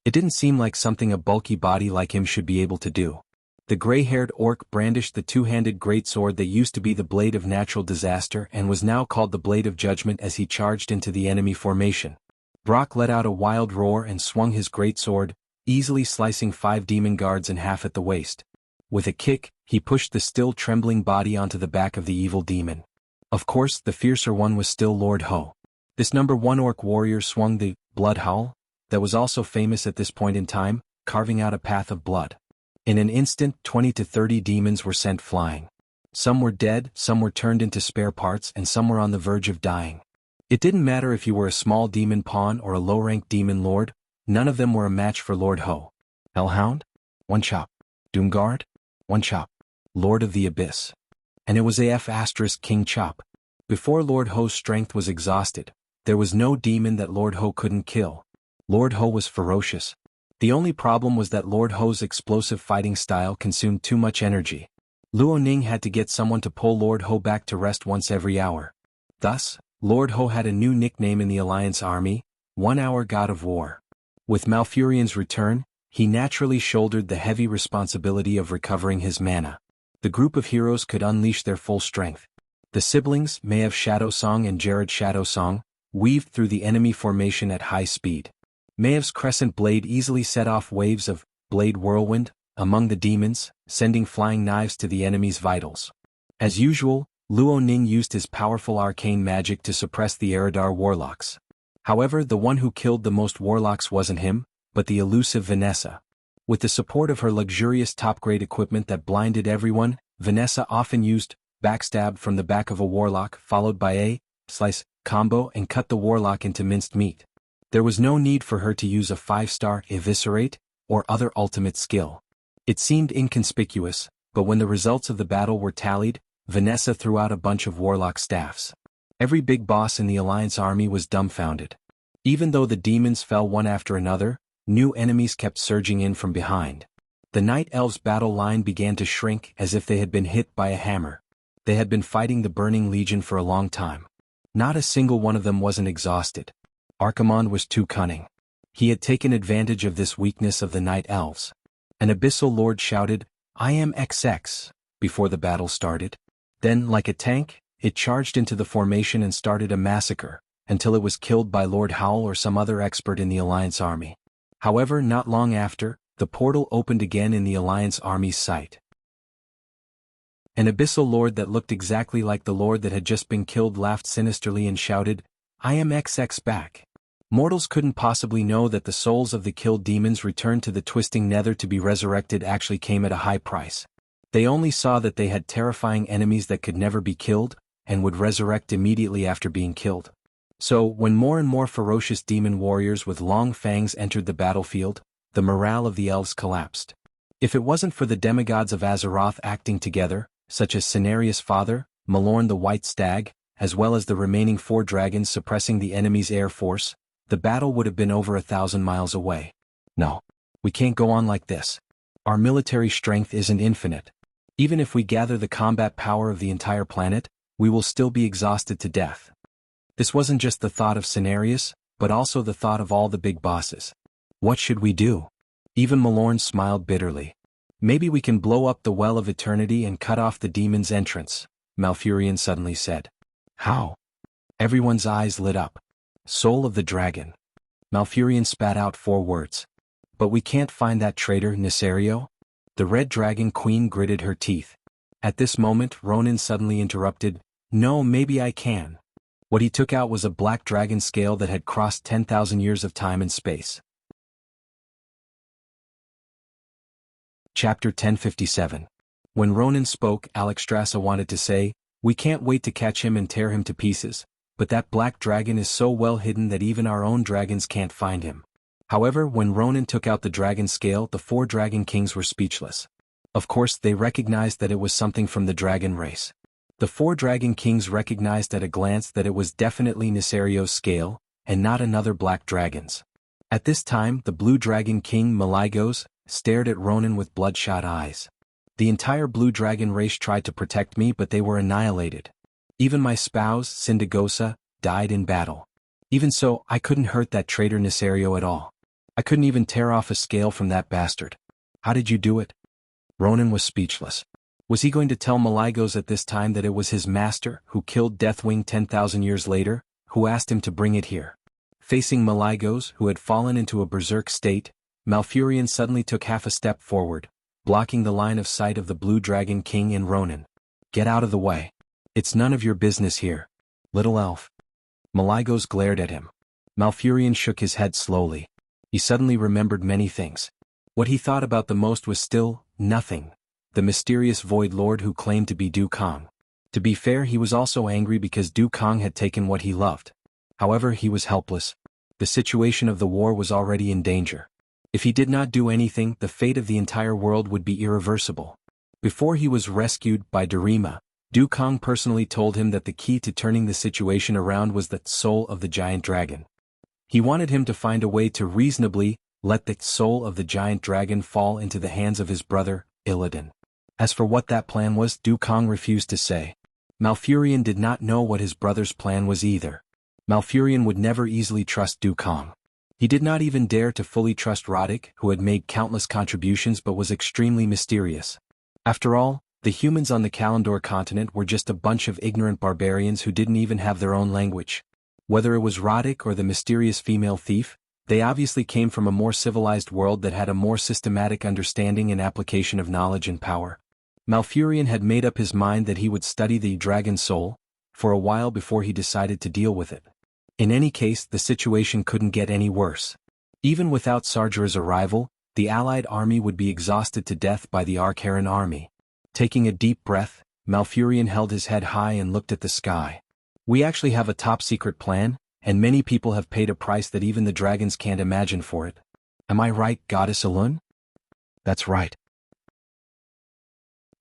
It didn't seem like something a bulky body like him should be able to do. The gray-haired orc brandished the two-handed greatsword that used to be the Blade of Natural Disaster and was now called the Blade of Judgment as he charged into the enemy formation. Brock let out a wild roar and swung his greatsword, easily slicing 5 demon guards in half at the waist. With a kick, he pushed the still trembling body onto the back of the evil demon. Of course, the fiercer one was still Lord Ho. This number 1 orc warrior swung the blood howl, that was also famous at this point in time, carving out a path of blood. In an instant, 20 to 30 demons were sent flying. Some were dead, some were turned into spare parts, and some were on the verge of dying. It didn't matter if you were a small demon pawn or a low-ranked demon lord, none of them were a match for Lord Ho. Hellhound? 1 chop. Doomguard? 1 chop. Lord of the Abyss. And it was AF * King Chop. Before Lord Ho's strength was exhausted, there was no demon that Lord Ho couldn't kill. Lord Ho was ferocious. The only problem was that Lord Ho's explosive fighting style consumed too much energy. Luo Ning had to get someone to pull Lord Ho back to rest once every hour. Thus, Lord Ho had a new nickname in the Alliance army, 1 Hour God of War. With Malfurion's return, he naturally shouldered the heavy responsibility of recovering his mana. The group of heroes could unleash their full strength. The siblings, Maev Shadowsong and Jared Shadowsong, weaved through the enemy formation at high speed. Maev's crescent blade easily set off waves of blade whirlwind among the demons, sending flying knives to the enemy's vitals. As usual, Luo Ning used his powerful arcane magic to suppress the Eridar warlocks. However, the one who killed the most warlocks wasn't him, but the elusive Vanessa. With the support of her luxurious top-grade equipment that blinded everyone, Vanessa often used backstab from the back of a warlock followed by a slice combo and cut the warlock into minced meat. There was no need for her to use a 5-star eviscerate or other ultimate skill. It seemed inconspicuous, but when the results of the battle were tallied, Vanessa threw out a bunch of warlock staffs. Every big boss in the Alliance army was dumbfounded. Even though the demons fell one after another, new enemies kept surging in from behind. The Night Elves' battle line began to shrink as if they had been hit by a hammer. They had been fighting the Burning Legion for a long time. Not a single one of them wasn't exhausted. Archimonde was too cunning. He had taken advantage of this weakness of the Night Elves. An Abyssal Lord shouted, "I am XX," before the battle started. Then, like a tank, It charged into the formation and started a massacre, until it was killed by Lord Howl or some other expert in the Alliance army. However, not long after, the portal opened again in the Alliance army's sight. An abyssal lord that looked exactly like the lord that had just been killed laughed sinisterly and shouted, "I am XX back." Mortals couldn't possibly know that the souls of the killed demons returned to the twisting nether to be resurrected actually came at a high price. They only saw that they had terrifying enemies that could never be killed, and would resurrect immediately after being killed. So, when more and more ferocious demon warriors with long fangs entered the battlefield, the morale of the elves collapsed. If it wasn't for the demigods of Azeroth acting together, such as Cenarius' father, Malorn the White Stag, as well as the remaining 4 dragons suppressing the enemy's air force, the battle would have been over 1,000 miles away. No. We can't go on like this. Our military strength isn't infinite. Even if we gather the combat power of the entire planet, we will still be exhausted to death. This wasn't just the thought of Cenarius, but also the thought of all the big bosses. What should we do? Even Malorn smiled bitterly. Maybe we can blow up the Well of Eternity and cut off the demon's entrance, Malfurion suddenly said. How? Everyone's eyes lit up. Soul of the Dragon. Malfurion spat out 4 words. But we can't find that traitor, Nesario? The Red Dragon Queen gritted her teeth. At this moment, Ronan suddenly interrupted, No, maybe I can. What he took out was a black dragon scale that had crossed 10,000 years of time and space. Chapter 1057. When Ronan spoke, Alexstrasza wanted to say, We can't wait to catch him and tear him to pieces, but that black dragon is so well hidden that even our own dragons can't find him. However, when Ronan took out the dragon scale, the 4 dragon kings were speechless. Of course, they recognized that it was something from the dragon race. The 4 dragon kings recognized at a glance that it was definitely Nesario's scale, and not another black dragon's. At this time, the blue dragon king, Malygos, stared at Ronan with bloodshot eyes. The entire blue dragon race tried to protect me, but they were annihilated. Even my spouse, Syndagosa, died in battle. Even so, I couldn't hurt that traitor Nesario at all. I couldn't even tear off a scale from that bastard. How did you do it? Ronan was speechless. Was he going to tell Malygos at this time that it was his master, who killed Deathwing 10,000 years later, who asked him to bring it here? Facing Malygos, who had fallen into a berserk state, Malfurion suddenly took half a step forward, blocking the line of sight of the Blue Dragon King and Ronan. Get out of the way. It's none of your business here. Little elf. Malygos glared at him. Malfurion shook his head slowly. He suddenly remembered many things. What he thought about the most was still, nothing. The mysterious Void Lord who claimed to be Du Kang. To be fair, he was also angry because Du Kang had taken what he loved. However, he was helpless. The situation of the war was already in danger. If he did not do anything, the fate of the entire world would be irreversible. Before he was rescued by Darima, Du Kang personally told him that the key to turning the situation around was the soul of the giant dragon. He wanted him to find a way to reasonably let the soul of the giant dragon fall into the hands of his brother, Illidan. As for what that plan was, Du Kang refused to say. Malfurion did not know what his brother's plan was either. Malfurion would never easily trust Du Kang. He did not even dare to fully trust Roddick, who had made countless contributions but was extremely mysterious. After all, the humans on the Kalimdor continent were just a bunch of ignorant barbarians who didn't even have their own language. Whether it was Roddick or the mysterious female thief, they obviously came from a more civilized world that had a more systematic understanding and application of knowledge and power. Malfurion had made up his mind that he would study the dragon soul for a while before he decided to deal with it. In any case, the situation couldn't get any worse. Even without Sargera's arrival, the Allied army would be exhausted to death by the Arkharan army. Taking a deep breath, Malfurion held his head high and looked at the sky. We actually have a top-secret plan, and many people have paid a price that even the dragons can't imagine for it. Am I right, Goddess Elun? That's right.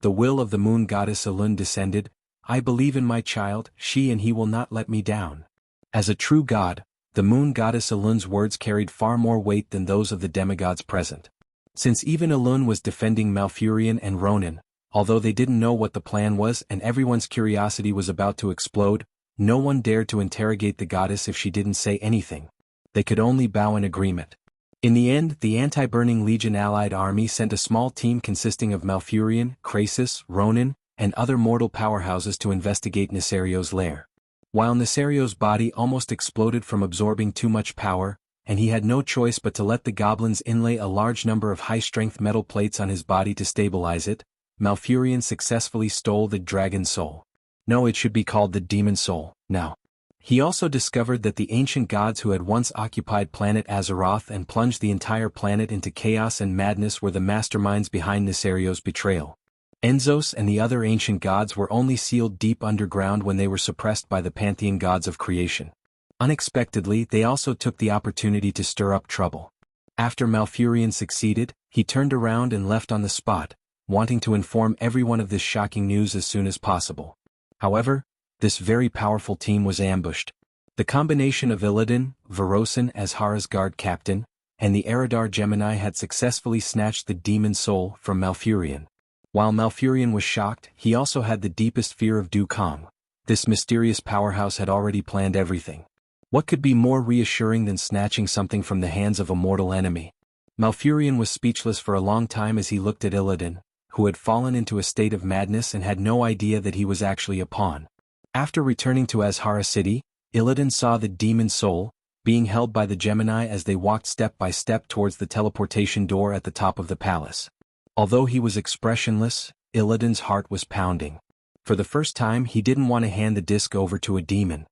The will of the moon goddess Elun descended. I believe in my child, she and he will not let me down. As a true god, the moon goddess Elun's words carried far more weight than those of the demigods present. Since even Elun was defending Malfurion and Ronan, although they didn't know what the plan was and everyone's curiosity was about to explode, no one dared to interrogate the goddess if she didn't say anything. They could only bow in agreement. In the end, the Anti-Burning Legion Allied army sent a small team consisting of Malfurion, Krasus, Ronan, and other mortal powerhouses to investigate Nisario's lair. While Nisario's body almost exploded from absorbing too much power, and he had no choice but to let the goblins inlay a large number of high-strength metal plates on his body to stabilize it, Malfurion successfully stole the dragon soul. No, it should be called the demon soul, now. He also discovered that the ancient gods who had once occupied planet Azeroth and plunged the entire planet into chaos and madness were the masterminds behind Nisario's betrayal. Enzos and the other ancient gods were only sealed deep underground when they were suppressed by the pantheon gods of creation. Unexpectedly, they also took the opportunity to stir up trouble. After Malfurion succeeded, he turned around and left on the spot, wanting to inform everyone of this shocking news as soon as possible. However, this very powerful team was ambushed. The combination of Illidan, Verosin as Hara's guard captain, and the Eridar Gemini had successfully snatched the demon soul from Malfurion. While Malfurion was shocked, he also had the deepest fear of Dukong. This mysterious powerhouse had already planned everything. What could be more reassuring than snatching something from the hands of a mortal enemy? Malfurion was speechless for a long time as he looked at Illidan, who had fallen into a state of madness and had no idea that he was actually a pawn. After returning to Azhara City, Illidan saw the demon soul, being held by the Gemini as they walked step by step towards the teleportation door at the top of the palace. Although he was expressionless, Illidan's heart was pounding. For the first time he didn't want to hand the disc over to a demon.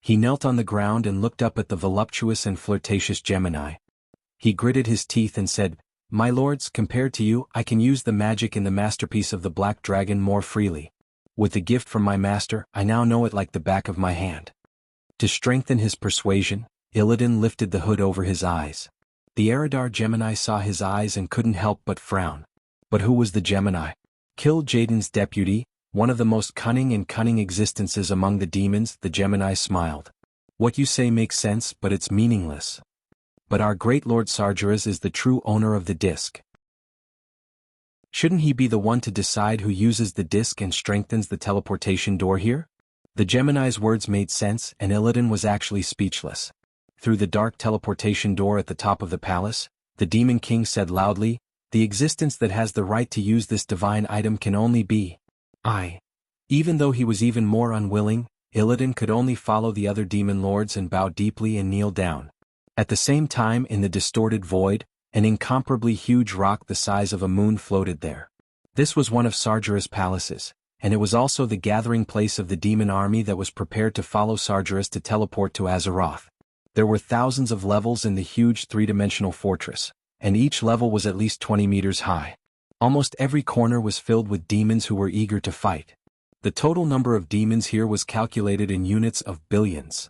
He knelt on the ground and looked up at the voluptuous and flirtatious Gemini. He gritted his teeth and said, "My lords, compared to you, I can use the magic in the masterpiece of the Black Dragon more freely. With the gift from my master, I now know it like the back of my hand." To strengthen his persuasion, Illidan lifted the hood over his eyes. The Eridar Gemini saw his eyes and couldn't help but frown. But who was the Gemini? Kill Jaden's deputy, one of the most cunning existences among the demons. The Gemini smiled. "What you say makes sense, but it's meaningless. But our great Lord Sargeras is the true owner of the disc. Shouldn't he be the one to decide who uses the disc and strengthens the teleportation door here?" The Gemini's words made sense, and Illidan was actually speechless. Through the dark teleportation door at the top of the palace, the Demon King said loudly, "The existence that has the right to use this divine item can only be I." Even though he was even more unwilling, Illidan could only follow the other demon lords and bow deeply and kneel down. At the same time, in the distorted void, an incomparably huge rock the size of a moon floated there. This was one of Sargeras' palaces, and it was also the gathering place of the demon army that was prepared to follow Sargeras to teleport to Azeroth. There were thousands of levels in the huge three-dimensional fortress, and each level was at least 20 meters high. Almost every corner was filled with demons who were eager to fight. The total number of demons here was calculated in units of billions.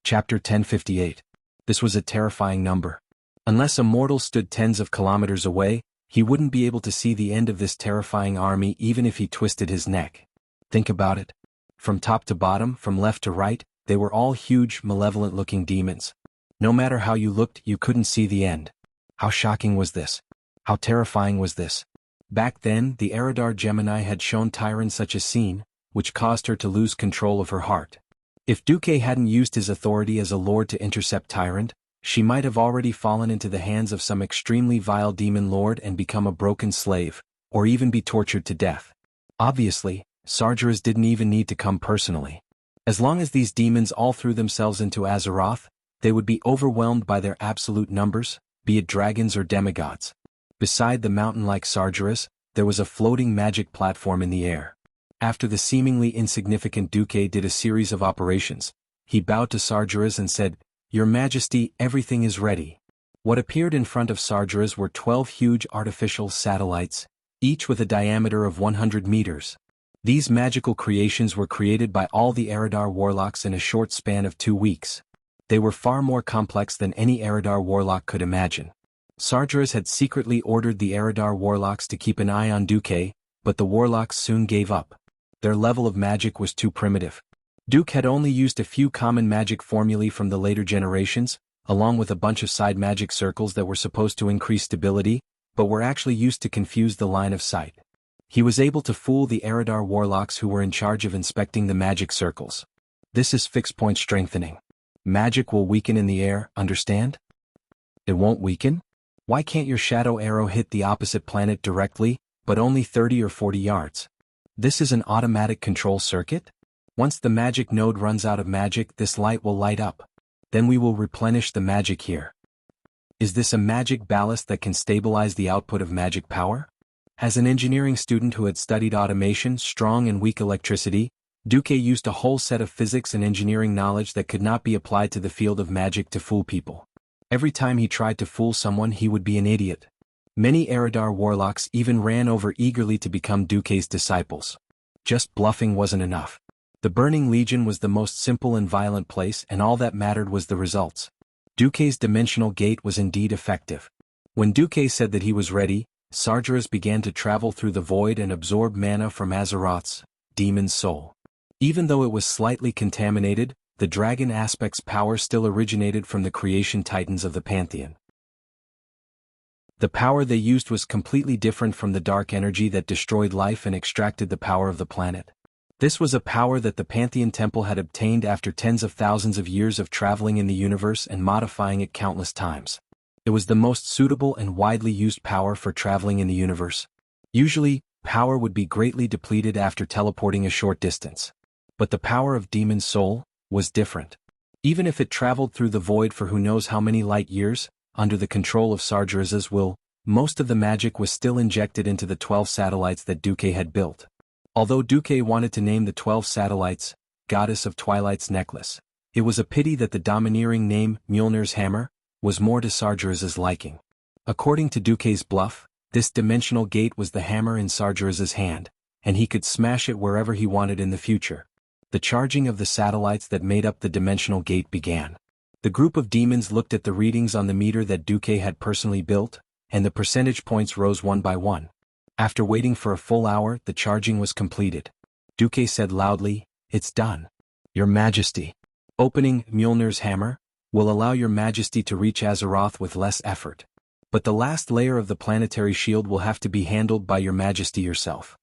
Chapter 1058. This was a terrifying number. Unless a mortal stood tens of kilometers away, he wouldn't be able to see the end of this terrifying army even if he twisted his neck. Think about it. From top to bottom, from left to right, they were all huge, malevolent-looking demons. No matter how you looked, you couldn't see the end. How shocking was this? How terrifying was this? Back then, the Eridar Gemini had shown Tyron such a scene, which caused her to lose control of her heart. If Duque hadn't used his authority as a lord to intercept Tyrant, she might have already fallen into the hands of some extremely vile demon lord and become a broken slave, or even be tortured to death. Obviously, Sargeras didn't even need to come personally. As long as these demons all threw themselves into Azeroth, they would be overwhelmed by their absolute numbers, be it dragons or demigods. Beside the mountain-like Sargeras, there was a floating magic platform in the air. After the seemingly insignificant Duque did a series of operations, he bowed to Sargeras and said, "Your Majesty, everything is ready." What appeared in front of Sargeras were 12 huge artificial satellites, each with a diameter of 100 meters. These magical creations were created by all the Eridar warlocks in a short span of 2 weeks. They were far more complex than any Eridar warlock could imagine. Sargeras had secretly ordered the Eridar warlocks to keep an eye on Duque, but the warlocks soon gave up. Their level of magic was too primitive. Duke had only used a few common magic formulae from the later generations, along with a bunch of side magic circles that were supposed to increase stability, but were actually used to confuse the line of sight. He was able to fool the Eridar warlocks who were in charge of inspecting the magic circles. This is fixed point strengthening. Magic will weaken in the air, understand? It won't weaken? Why can't your shadow arrow hit the opposite planet directly, but only 30 or 40 yards? This is an automatic control circuit? Once the magic node runs out of magic, this light will light up. Then we will replenish the magic here. Is this a magic ballast that can stabilize the output of magic power? As an engineering student who had studied automation, strong and weak electricity, Duque used a whole set of physics and engineering knowledge that could not be applied to the field of magic to fool people. Every time he tried to fool someone, he would be an idiot. Many Eridar warlocks even ran over eagerly to become Duque's disciples. Just bluffing wasn't enough. The Burning Legion was the most simple and violent place, and all that mattered was the results. Duque's dimensional gate was indeed effective. When Duque said that he was ready, Sargeras began to travel through the void and absorb mana from Azeroth's demon's soul. Even though it was slightly contaminated, the dragon aspect's power still originated from the creation titans of the Pantheon. The power they used was completely different from the dark energy that destroyed life and extracted the power of the planet. This was a power that the Pantheon Temple had obtained after tens of thousands of years of traveling in the universe and modifying it countless times. It was the most suitable and widely used power for traveling in the universe. Usually, power would be greatly depleted after teleporting a short distance. But the power of Demon's Soul was different. Even if it traveled through the void for who knows how many light years, under the control of Sargeras' will, most of the magic was still injected into the 12 satellites that Duque had built. Although Duque wanted to name the 12 satellites, Goddess of Twilight's Necklace, it was a pity that the domineering name, Mjolnir's Hammer, was more to Sargeras' liking. According to Duque's bluff, this dimensional gate was the hammer in Sargeras' hand, and he could smash it wherever he wanted in the future. The charging of the satellites that made up the dimensional gate began. The group of demons looked at the readings on the meter that Duque had personally built, and the percentage points rose one by one. After waiting for a full hour, the charging was completed. Duque said loudly, "It's done. Your Majesty. Opening Mjolnir's Hammer will allow your Majesty to reach Azeroth with less effort. But the last layer of the planetary shield will have to be handled by your Majesty yourself.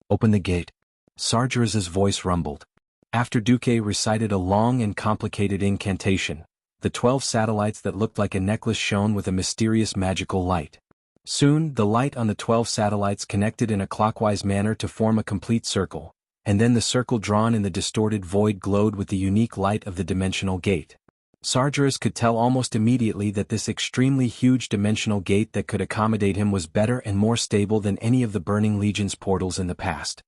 Open the gate." Sargeras' voice rumbled. After Duque recited a long and complicated incantation, the 12 satellites that looked like a necklace shone with a mysterious magical light. Soon, the light on the 12 satellites connected in a clockwise manner to form a complete circle, and then the circle drawn in the distorted void glowed with the unique light of the dimensional gate. Sargeras could tell almost immediately that this extremely huge dimensional gate that could accommodate him was better and more stable than any of the Burning Legion's portals in the past.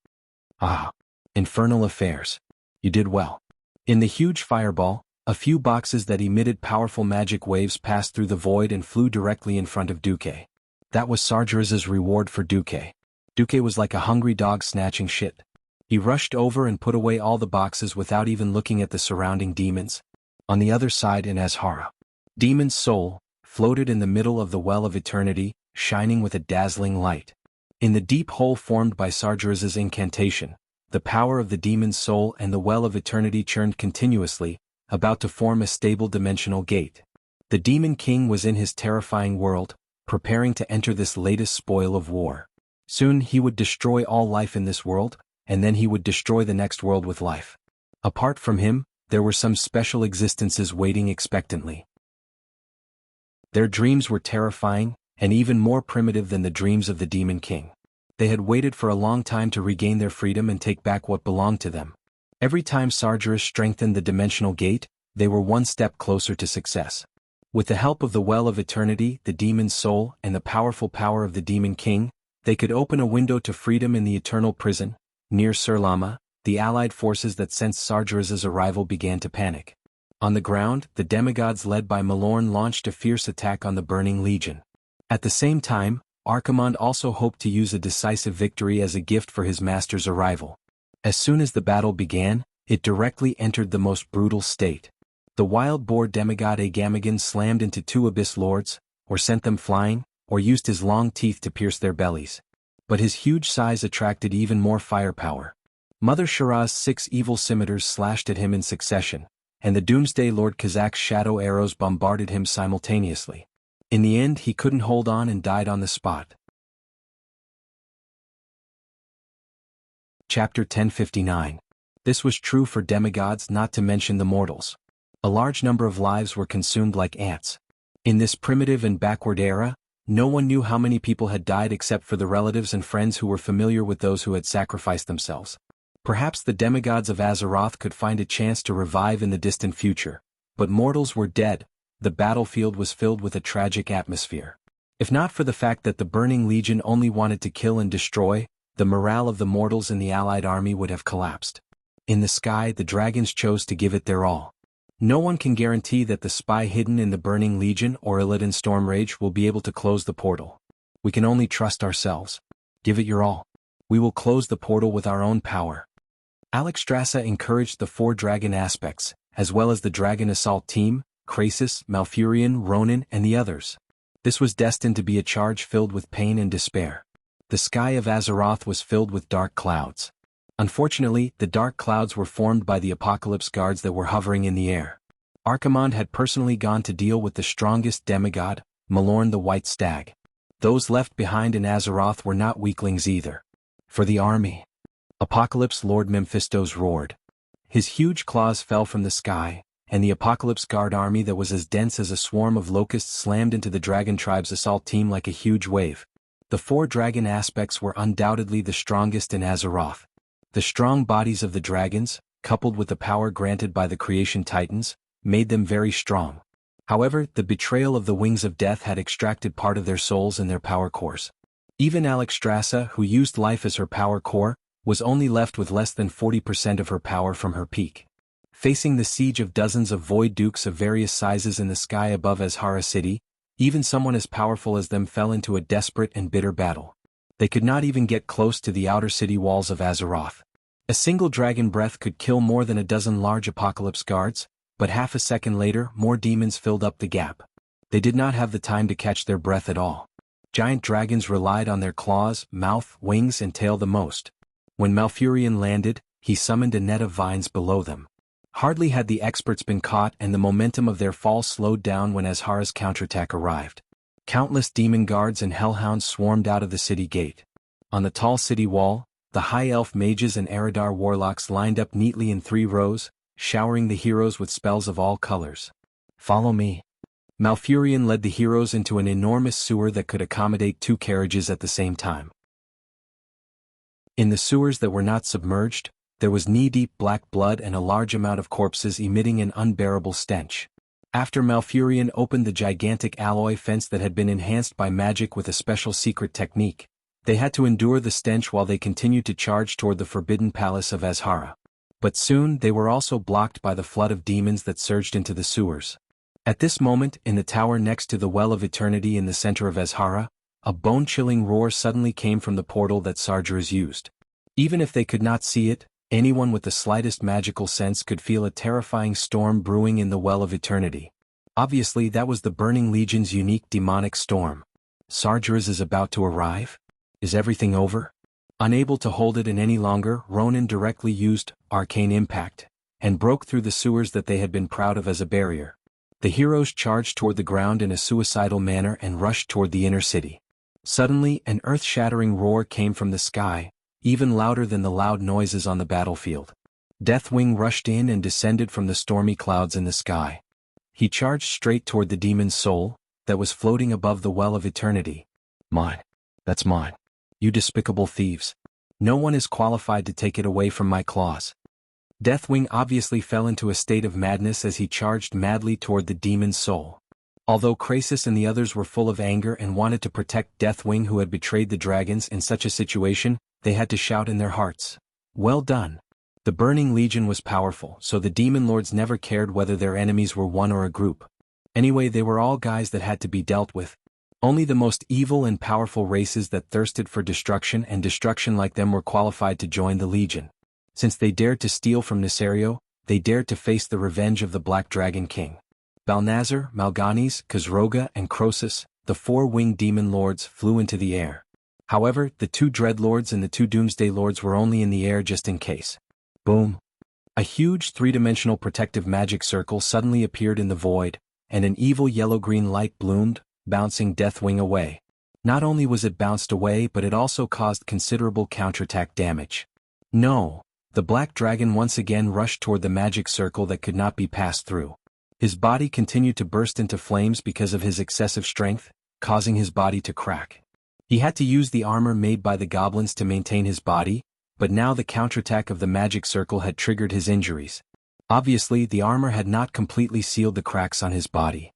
Ah, infernal affairs. You did well. In the huge fireball, a few boxes that emitted powerful magic waves passed through the void and flew directly in front of Duque. That was Sargeras' reward for Duque. Duque was like a hungry dog snatching shit. He rushed over and put away all the boxes without even looking at the surrounding demons. On the other side in Azhara, Demon's Soul floated in the middle of the Well of Eternity, shining with a dazzling light. In the deep hole formed by Sargeras' incantation, the power of the Demon's Soul and the Well of Eternity churned continuously, about to form a stable dimensional gate. The Demon King was in his terrifying world, preparing to enter this latest spoil of war. Soon he would destroy all life in this world, and then he would destroy the next world with life. Apart from him, there were some special existences waiting expectantly. Their dreams were terrifying, and even more primitive than the dreams of the Demon King. They had waited for a long time to regain their freedom and take back what belonged to them. Every time Sargeras strengthened the dimensional gate, they were one step closer to success. With the help of the Well of Eternity, the Demon's Soul, and the powerful power of the Demon King, they could open a window to freedom in the Eternal Prison. Near Surlama, the allied forces that sensed Sargeras' arrival began to panic. On the ground, the demigods led by Malorn launched a fierce attack on the Burning Legion. At the same time, Archimonde also hoped to use a decisive victory as a gift for his master's arrival. As soon as the battle began, it directly entered the most brutal state. The wild boar demigod Agamagan slammed into 2 abyss lords, or sent them flying, or used his long teeth to pierce their bellies. But his huge size attracted even more firepower. Mother Shiraz's 6 evil scimitars slashed at him in succession, and the Doomsday Lord Kazak's shadow arrows bombarded him simultaneously. In the end, he couldn't hold on and died on the spot. Chapter 1059. This was true for demigods, not to mention the mortals. A large number of lives were consumed like ants. In this primitive and backward era, no one knew how many people had died except for the relatives and friends who were familiar with those who had sacrificed themselves. Perhaps the demigods of Azeroth could find a chance to revive in the distant future, but mortals were dead. The battlefield was filled with a tragic atmosphere. If not for the fact that the Burning Legion only wanted to kill and destroy, the morale of the mortals in the allied army would have collapsed. In the sky, the dragons chose to give it their all. No one can guarantee that the spy hidden in the Burning Legion or Illidan Stormrage will be able to close the portal. We can only trust ourselves. Give it your all. We will close the portal with our own power. Alexstrasza encouraged the 4 dragon aspects, as well as the dragon assault team, Krasis, Malfurion, Ronan, and the others. This was destined to be a charge filled with pain and despair. The sky of Azeroth was filled with dark clouds. Unfortunately, the dark clouds were formed by the Apocalypse Guards that were hovering in the air. Archimonde had personally gone to deal with the strongest demigod, Malorn the White Stag. Those left behind in Azeroth were not weaklings either. For the army, Apocalypse Lord Mephistos roared. His huge claws fell from the sky, and the Apocalypse Guard army that was as dense as a swarm of locusts slammed into the Dragon Tribe's assault team like a huge wave. The 4 dragon aspects were undoubtedly the strongest in Azeroth. The strong bodies of the dragons, coupled with the power granted by the Creation Titans, made them very strong. However, the betrayal of the Wings of Death had extracted part of their souls and their power cores. Even Alexstrasza, who used life as her power core, was only left with less than 40% of her power from her peak. Facing the siege of dozens of Void Dukes of various sizes in the sky above Azhara City, even someone as powerful as them fell into a desperate and bitter battle. They could not even get close to the outer city walls of Azeroth. A single dragon breath could kill more than a dozen large Apocalypse Guards, but half a second later more demons filled up the gap. They did not have the time to catch their breath at all. Giant dragons relied on their claws, mouth, wings, and tail the most. When Malfurion landed, he summoned a net of vines below them. Hardly had the experts been caught and the momentum of their fall slowed down when Azhara's counterattack arrived. Countless demon guards and hellhounds swarmed out of the city gate. On the tall city wall, the high elf mages and Eridar warlocks lined up neatly in 3 rows, showering the heroes with spells of all colors. Follow me. Malfurion led the heroes into an enormous sewer that could accommodate 2 carriages at the same time. In the sewers that were not submerged, there was knee-deep black blood and a large amount of corpses emitting an unbearable stench. After Malfurion opened the gigantic alloy fence that had been enhanced by magic with a special secret technique, they had to endure the stench while they continued to charge toward the forbidden palace of Azhara. But soon they were also blocked by the flood of demons that surged into the sewers. At this moment, in the tower next to the Well of Eternity in the center of Azhara, a bone-chilling roar suddenly came from the portal that Sargeras used. Even if they could not see it, anyone with the slightest magical sense could feel a terrifying storm brewing in the Well of Eternity. Obviously that was the Burning Legion's unique demonic storm. Sargeras is about to arrive? Is everything over? Unable to hold it in any longer, Ronan directly used Arcane Impact, and broke through the sewers that they had been proud of as a barrier. The heroes charged toward the ground in a suicidal manner and rushed toward the inner city. Suddenly, an earth-shattering roar came from the sky, even louder than the loud noises on the battlefield. Deathwing rushed in and descended from the stormy clouds in the sky. He charged straight toward the demon's soul, that was floating above the Well of Eternity. Mine. That's mine. You despicable thieves. No one is qualified to take it away from my claws. Deathwing obviously fell into a state of madness as he charged madly toward the demon's soul. Although Krasis and the others were full of anger and wanted to protect Deathwing who had betrayed the dragons in such a situation, they had to shout in their hearts. Well done. The Burning Legion was powerful, so the demon lords never cared whether their enemies were one or a group. Anyway, they were all guys that had to be dealt with. Only the most evil and powerful races that thirsted for destruction and destruction like them were qualified to join the Legion. Since they dared to steal from Nesario, they dared to face the revenge of the Black Dragon King. Balnazar, Mal'Ganis, Khazroga, and Croesus, the 4 winged demon lords, flew into the air. However, the 2 Dreadlords and the 2 Doomsday Lords were only in the air just in case. Boom. A huge 3-dimensional protective magic circle suddenly appeared in the void, and an evil yellow-green light bloomed, bouncing Deathwing away. Not only was it bounced away, but it also caused considerable counterattack damage. No. The Black Dragon once again rushed toward the magic circle that could not be passed through. His body continued to burst into flames because of his excessive strength, causing his body to crack. He had to use the armor made by the goblins to maintain his body, but now the counterattack of the magic circle had triggered his injuries. Obviously, the armor had not completely sealed the cracks on his body.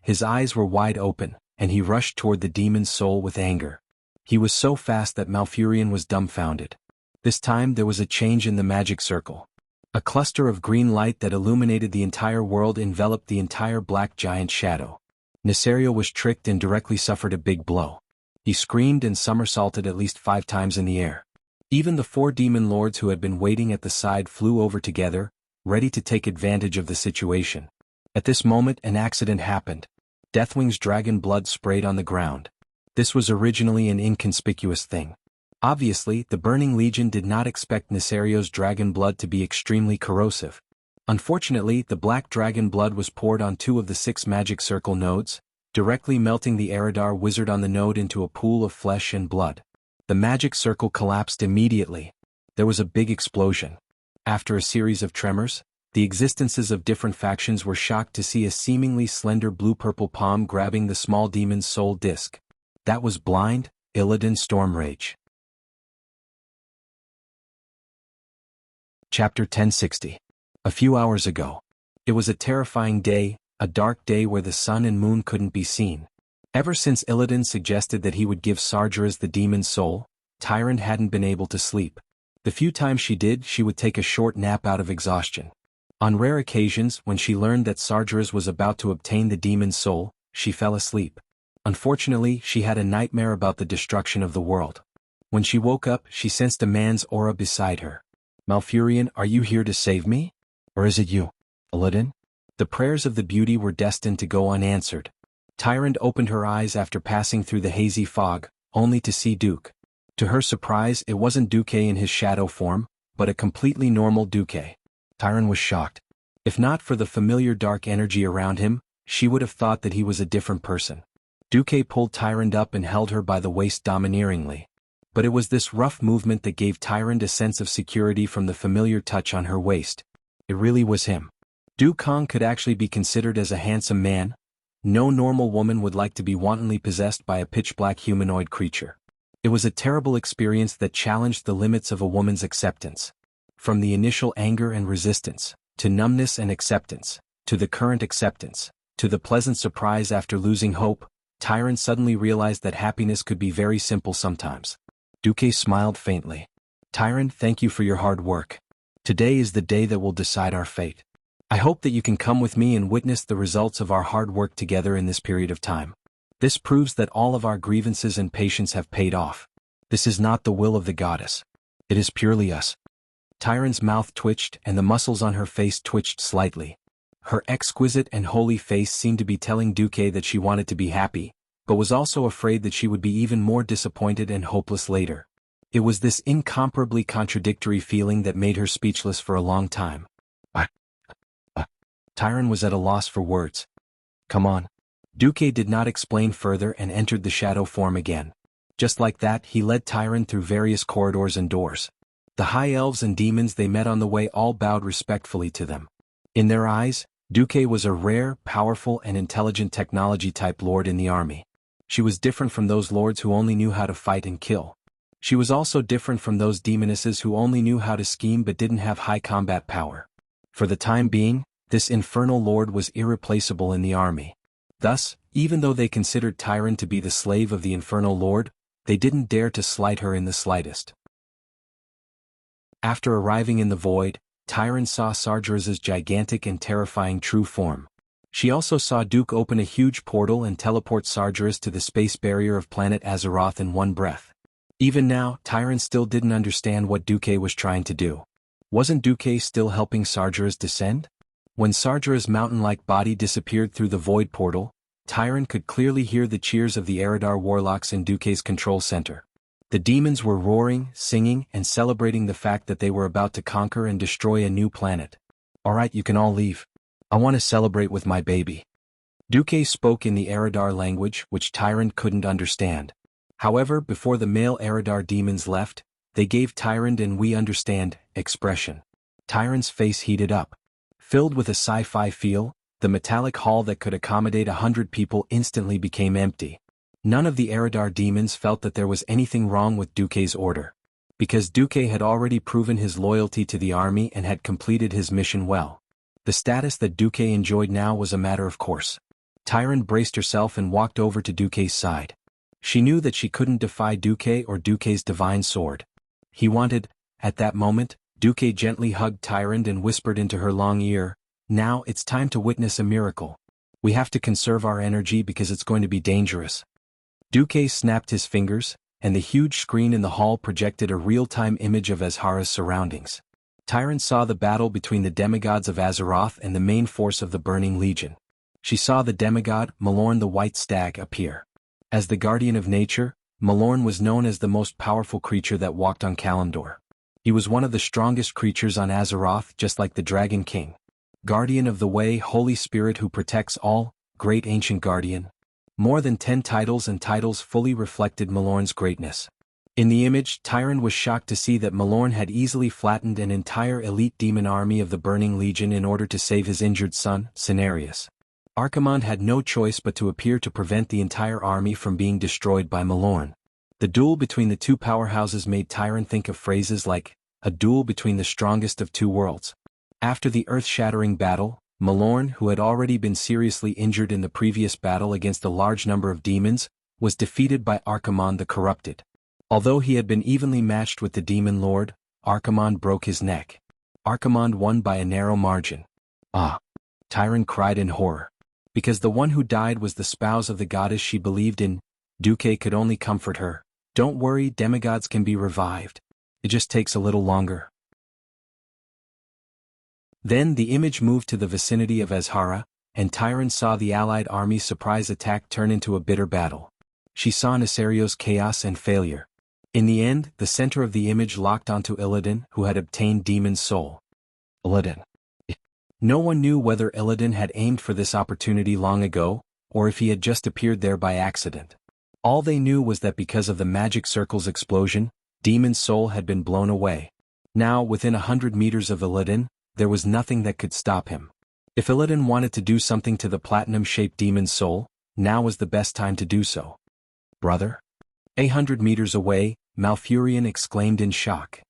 His eyes were wide open, and he rushed toward the demon's soul with anger. He was so fast that Malfurion was dumbfounded. This time there was a change in the magic circle. A cluster of green light that illuminated the entire world enveloped the entire black giant shadow. Nesario was tricked and directly suffered a big blow. He screamed and somersaulted at least 5 times in the air. Even the 4 demon lords who had been waiting at the side flew over together, ready to take advantage of the situation. At this moment an accident happened. Deathwing's dragon blood sprayed on the ground. This was originally an inconspicuous thing. Obviously, the Burning Legion did not expect Nesario's dragon blood to be extremely corrosive. Unfortunately, the black dragon blood was poured on 2 of the 6 magic circle nodes, directly melting the Eridar wizard on the node into a pool of flesh and blood. The magic circle collapsed immediately. There was a big explosion. After a series of tremors, the existences of different factions were shocked to see a seemingly slender blue-purple palm grabbing the small demon's soul disc. That was blind, Illidan Stormrage. Chapter 1060. A few hours ago. It was a terrifying day, a dark day where the sun and moon couldn't be seen. Ever since Illidan suggested that he would give Sargeras the demon's soul, Tyrant hadn't been able to sleep. The few times she did, she would take a short nap out of exhaustion. On rare occasions, when she learned that Sargeras was about to obtain the demon's soul, she fell asleep. Unfortunately, she had a nightmare about the destruction of the world. When she woke up, she sensed a man's aura beside her. Malfurion, are you here to save me? Or is it you, Illidan? The prayers of the beauty were destined to go unanswered. Tyrant opened her eyes after passing through the hazy fog, only to see Duke. To her surprise, it wasn't Duke in his shadow form, but a completely normal Duke. Tyrant was shocked. If not for the familiar dark energy around him, she would have thought that he was a different person. Duke pulled Tyrant up and held her by the waist domineeringly. But it was this rough movement that gave Tyrant a sense of security from the familiar touch on her waist. It really was him. Du Kang could actually be considered as a handsome man. No normal woman would like to be wantonly possessed by a pitch-black humanoid creature. It was a terrible experience that challenged the limits of a woman's acceptance. From the initial anger and resistance, to numbness and acceptance, to the current acceptance, to the pleasant surprise after losing hope, Tyrant suddenly realized that happiness could be very simple sometimes. Duque smiled faintly. Tyrant, thank you for your hard work. Today is the day that will decide our fate. I hope that you can come with me and witness the results of our hard work together in this period of time. This proves that all of our grievances and patience have paid off. This is not the will of the goddess. It is purely us. Tyrant's mouth twitched and the muscles on her face twitched slightly. Her exquisite and holy face seemed to be telling Duque that she wanted to be happy, but was also afraid that she would be even more disappointed and hopeless later. It was this incomparably contradictory feeling that made her speechless for a long time. Tyrant was at a loss for words. Come on. Duque did not explain further and entered the shadow form again. Just like that, he led Tyrant through various corridors and doors. The high elves and demons they met on the way all bowed respectfully to them. In their eyes, Duque was a rare, powerful and intelligent technology-type lord in the army. She was different from those lords who only knew how to fight and kill. She was also different from those demonesses who only knew how to scheme but didn't have high combat power. For the time being, this infernal lord was irreplaceable in the army. Thus, even though they considered Tyrant to be the slave of the infernal lord, they didn't dare to slight her in the slightest. After arriving in the void, Tyrant saw Sargeras's gigantic and terrifying true form. She also saw Duke open a huge portal and teleport Sargeras to the space barrier of planet Azeroth in one breath. Even now, Tyrant still didn't understand what Duque was trying to do. Wasn't Duque still helping Sargeras descend? When Sargeras' mountain-like body disappeared through the void portal, Tyrant could clearly hear the cheers of the Eridar warlocks in Duque's control center. The demons were roaring, singing, and celebrating the fact that they were about to conquer and destroy a new planet. Alright, you can all leave. I want to celebrate with my baby. Duque spoke in the Eridar language, which Tyrant couldn't understand. However, before the male Eridar demons left, they gave Tyrant an "we understand" expression. Tyrant's face heated up. Filled with a sci-fi feel, the metallic hall that could accommodate 100 people instantly became empty. None of the Eridar demons felt that there was anything wrong with Duque's order. Because Duque had already proven his loyalty to the army and had completed his mission well. The status that Duque enjoyed now was a matter of course. Tyron braced herself and walked over to Duque's side. She knew that she couldn't defy Duque or Duque's divine sword. He wanted, at that moment, Duque gently hugged Tyron and whispered into her long ear, "Now it's time to witness a miracle. We have to conserve our energy because it's going to be dangerous." Duque snapped his fingers, and the huge screen in the hall projected a real-time image of Azhara's surroundings. Tyron saw the battle between the demigods of Azeroth and the main force of the Burning Legion. She saw the demigod, Malorn the White Stag, appear. As the guardian of nature, Malorn was known as the most powerful creature that walked on Kalimdor. He was one of the strongest creatures on Azeroth, just like the Dragon King. Guardian of the Way, Holy Spirit who protects all, Great Ancient Guardian. More than 10 titles and titles fully reflected Malorn's greatness. In the image, Tyron was shocked to see that Malorn had easily flattened an entire elite demon army of the Burning Legion in order to save his injured son, Cenarius. Archimonde had no choice but to appear to prevent the entire army from being destroyed by Malorn. The duel between the two powerhouses made Tyron think of phrases like, a duel between the strongest of two worlds. After the earth-shattering battle, Malorn, who had already been seriously injured in the previous battle against a large number of demons, was defeated by Archimonde the Corrupted. Although he had been evenly matched with the Demon Lord, Archimonde broke his neck. Archimonde won by a narrow margin. Ah! Tyron cried in horror. Because the one who died was the spouse of the goddess she believed in, Duque could only comfort her. Don't worry, demigods can be revived. It just takes a little longer. Then the image moved to the vicinity of Azhara, and Tyron saw the allied army's surprise attack turn into a bitter battle. She saw Nesario's chaos and failure. In the end, the center of the image locked onto Illidan, who had obtained Demon's Soul. Illidan. No one knew whether Illidan had aimed for this opportunity long ago, or if he had just appeared there by accident. All they knew was that because of the magic circle's explosion, Demon's Soul had been blown away. Now, within 100 meters of Illidan, there was nothing that could stop him. If Illidan wanted to do something to the platinum-shaped Demon's Soul, now was the best time to do so. Brother? 100 meters away, Malfurion exclaimed in shock.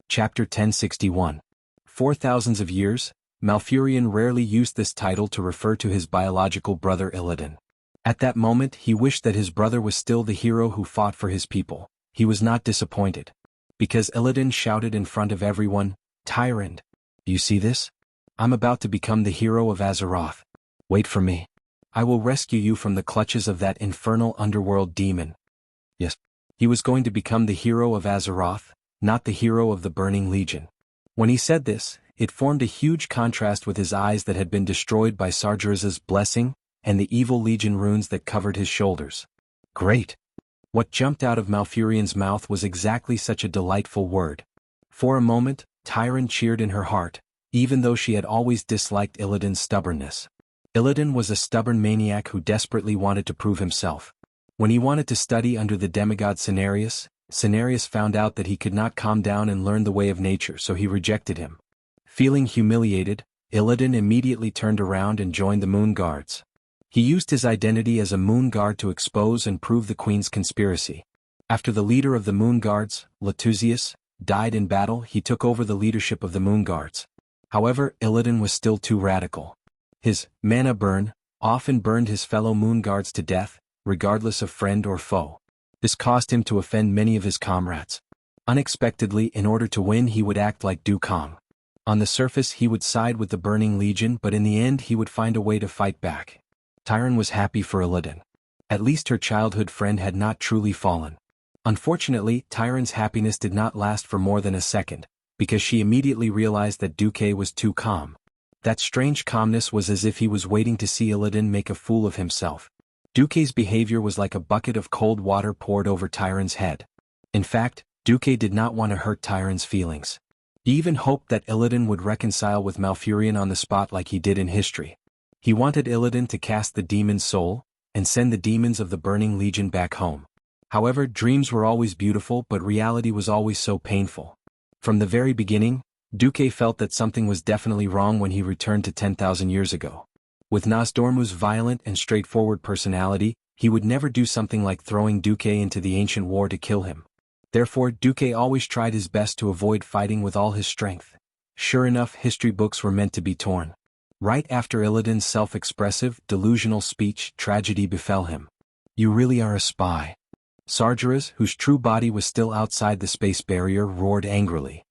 Chapter 1061. For thousands of years, Malfurion rarely used this title to refer to his biological brother Illidan. At that moment he wished that his brother was still the hero who fought for his people. He was not disappointed. Because Illidan shouted in front of everyone, "Tyrant! You see this? I'm about to become the hero of Azeroth. Wait for me. I will rescue you from the clutches of that infernal underworld demon." Yes, he was going to become the hero of Azeroth, not the hero of the Burning Legion. When he said this, it formed a huge contrast with his eyes that had been destroyed by Sargeras's blessing, and the evil Legion runes that covered his shoulders. Great! What jumped out of Malfurion's mouth was exactly such a delightful word. For a moment, Tyron cheered in her heart, even though she had always disliked Illidan's stubbornness. Illidan was a stubborn maniac who desperately wanted to prove himself. When he wanted to study under the demigod Cenarius, Cenarius found out that he could not calm down and learn the way of nature, so he rejected him. Feeling humiliated, Illidan immediately turned around and joined the Moon Guards. He used his identity as a Moon Guard to expose and prove the Queen's conspiracy. After the leader of the Moon Guards, Latusius, died in battle, he took over the leadership of the Moon Guards. However, Illidan was still too radical. His mana burn often burned his fellow Moon Guards to death, regardless of friend or foe. This caused him to offend many of his comrades. Unexpectedly, in order to win, he would act like Du Kang. On the surface he would side with the Burning Legion, but in the end he would find a way to fight back. Tyron was happy for Illidan. At least her childhood friend had not truly fallen. Unfortunately, Tyron's happiness did not last for more than a second, because she immediately realized that Duque was too calm. That strange calmness was as if he was waiting to see Illidan make a fool of himself. Duque's behavior was like a bucket of cold water poured over Tyron's head. In fact, Duque did not want to hurt Tyron's feelings. He even hoped that Illidan would reconcile with Malfurion on the spot like he did in history. He wanted Illidan to cast the Demon's Soul, and send the demons of the Burning Legion back home. However, dreams were always beautiful, but reality was always so painful. From the very beginning, Duque felt that something was definitely wrong when he returned to 10,000 years ago. With Nosdormu's violent and straightforward personality, he would never do something like throwing Duque into the ancient war to kill him. Therefore, Duque always tried his best to avoid fighting with all his strength. Sure enough, history books were meant to be torn. Right after Illidan's self-expressive, delusional speech, tragedy befell him. "You really are a spy." Sargeras, whose true body was still outside the space barrier, roared angrily.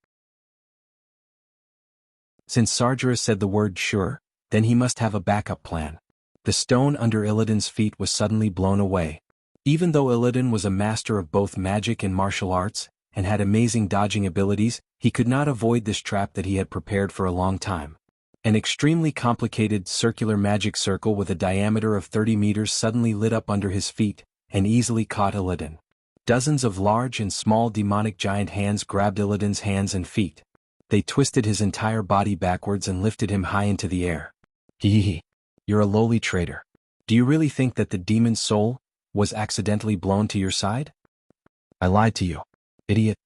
Since Sargeras said the word sure, then he must have a backup plan. The stone under Illidan's feet was suddenly blown away. Even though Illidan was a master of both magic and martial arts, and had amazing dodging abilities, he could not avoid this trap that he had prepared for a long time. An extremely complicated circular magic circle with a diameter of 30 meters suddenly lit up under his feet, and easily caught Illidan. Dozens of large and small demonic giant hands grabbed Illidan's hands and feet. They twisted his entire body backwards and lifted him high into the air. Hee. You're a lowly traitor. Do you really think that the demon's soul was accidentally blown to your side? I lied to you, idiot.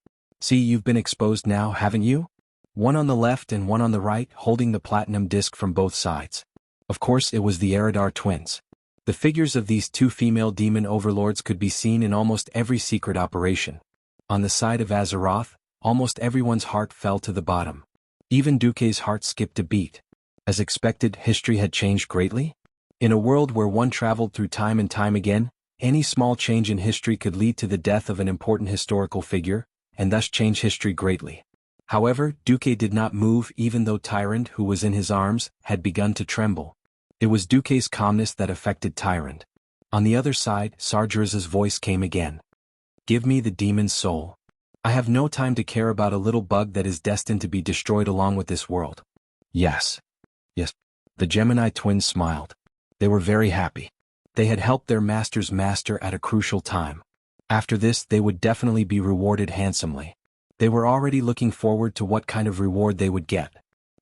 See, you've been exposed now, haven't you? One on the left and one on the right, holding the platinum disc from both sides. Of course, it was the Eridar twins. The figures of these two female demon overlords could be seen in almost every secret operation. On the side of Azeroth, almost everyone's heart fell to the bottom. Even Duque's heart skipped a beat. As expected, history had changed greatly. In a world where one traveled through time and time again, any small change in history could lead to the death of an important historical figure, and thus change history greatly. However, Duque did not move even though Tyrant, who was in his arms, had begun to tremble. It was Duque's calmness that affected Tyrant. On the other side, Sargeras's voice came again. Give me the demon's soul. I have no time to care about a little bug that is destined to be destroyed along with this world. Yes. Yes. The Gemini twins smiled. They were very happy. They had helped their master's master at a crucial time. After this, they would definitely be rewarded handsomely. They were already looking forward to what kind of reward they would get.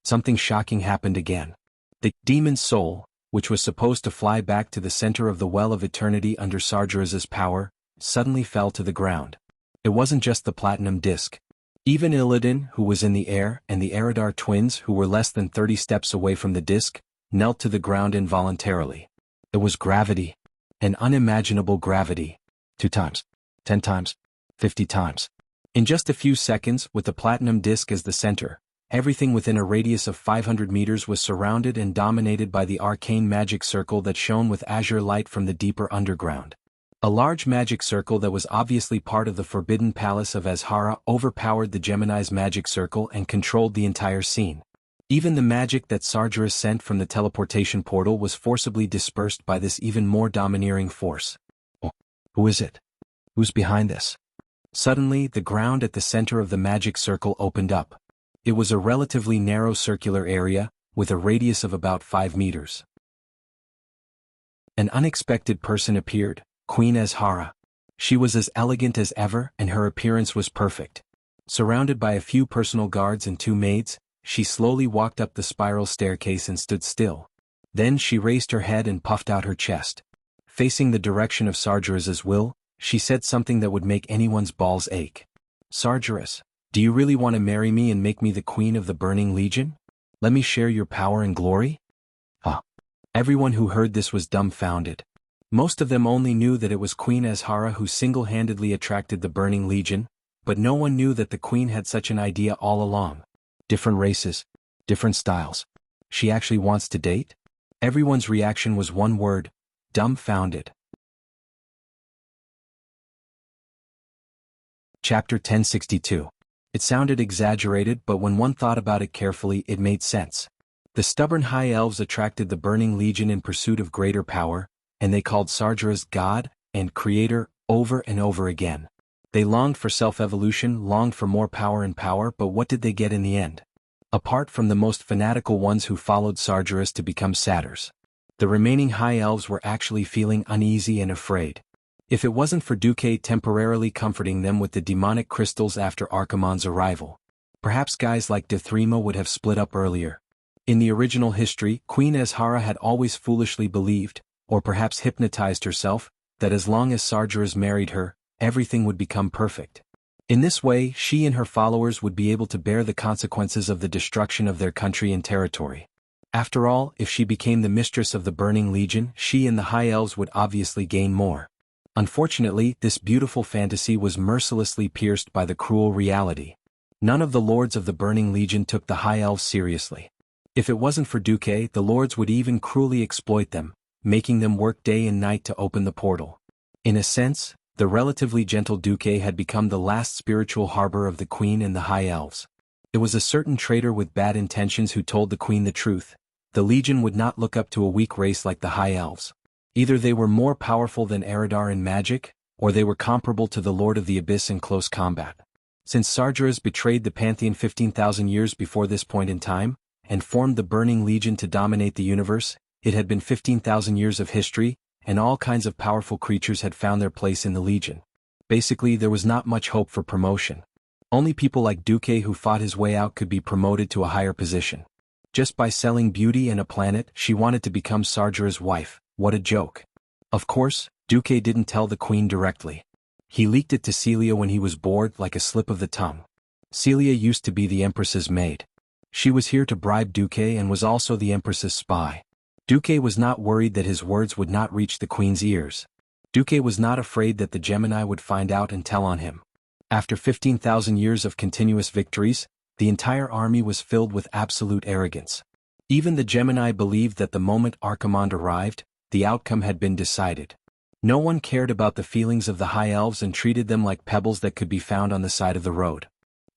Something shocking happened again. The demon's soul, which was supposed to fly back to the center of the Well of Eternity under Sargeras's power, suddenly fell to the ground. It wasn't just the platinum disc. Even Illidan, who was in the air, and the Eridar twins, who were less than 30 steps away from the disc, knelt to the ground involuntarily. It was gravity. An unimaginable gravity. 2 times. 10 times. 50 times. In just a few seconds, with the platinum disc as the center, everything within a radius of 500 meters was surrounded and dominated by the arcane magic circle that shone with azure light from the deeper underground. A large magic circle that was obviously part of the Forbidden Palace of Azhara overpowered the Gemini's magic circle and controlled the entire scene. Even the magic that Sargeras sent from the teleportation portal was forcibly dispersed by this even more domineering force. Oh, who is it? Who's behind this? Suddenly, the ground at the center of the magic circle opened up. It was a relatively narrow circular area, with a radius of about 5 meters. An unexpected person appeared, Queen Azhara. She was as elegant as ever, and her appearance was perfect. Surrounded by a few personal guards and 2 maids, she slowly walked up the spiral staircase and stood still. Then she raised her head and puffed out her chest. Facing the direction of Sargeras's will, she said something that would make anyone's balls ache. Sargeras, do you really want to marry me and make me the queen of the Burning Legion? Let me share your power and glory? Everyone who heard this was dumbfounded. Most of them only knew that it was Queen Azhara who single-handedly attracted the Burning Legion, but no one knew that the queen had such an idea all along. Different races, different styles. She actually wants to date? Everyone's reaction was one word: dumbfounded. Chapter 1062. It sounded exaggerated, but when one thought about it carefully, it made sense. The stubborn high elves attracted the Burning Legion in pursuit of greater power, and they called Sargeras God and Creator over and over again. They longed for self-evolution, longed for more power and power, but what did they get in the end? Apart from the most fanatical ones who followed Sargeras to become satyrs, the remaining high elves were actually feeling uneasy and afraid. If it wasn't for Duque temporarily comforting them with the demonic crystals after Archimonde's arrival, perhaps guys like Dethrima would have split up earlier. In the original history, Queen Azhara had always foolishly believed, or perhaps hypnotized herself, that as long as Sargeras married her, everything would become perfect. In this way, she and her followers would be able to bear the consequences of the destruction of their country and territory. After all, if she became the mistress of the Burning Legion, she and the High Elves would obviously gain more. Unfortunately, this beautiful fantasy was mercilessly pierced by the cruel reality. None of the lords of the Burning Legion took the High Elves seriously. If it wasn't for Duque, the lords would even cruelly exploit them, making them work day and night to open the portal. In a sense, the relatively gentle Duque had become the last spiritual harbor of the Queen and the High Elves. It was a certain traitor with bad intentions who told the Queen the truth. The Legion would not look up to a weak race like the High Elves. Either they were more powerful than Eridar in magic, or they were comparable to the Lord of the Abyss in close combat. Since Sargeras betrayed the Pantheon 15,000 years before this point in time, and formed the Burning Legion to dominate the universe, it had been 15,000 years of history, and all kinds of powerful creatures had found their place in the Legion. Basically, there was not much hope for promotion. Only people like Duque who fought his way out could be promoted to a higher position. Just by selling beauty and a planet, she wanted to become Sargeras' wife. What a joke. Of course, Duque didn't tell the Queen directly. He leaked it to Celia when he was bored, like a slip of the tongue. Celia used to be the Empress's maid. She was here to bribe Duque and was also the Empress's spy. Duque was not worried that his words would not reach the Queen's ears. Duque was not afraid that the Gemini would find out and tell on him. After 15,000 years of continuous victories, the entire army was filled with absolute arrogance. Even the Gemini believed that the moment Archimonde arrived, the outcome had been decided. No one cared about the feelings of the High Elves and treated them like pebbles that could be found on the side of the road.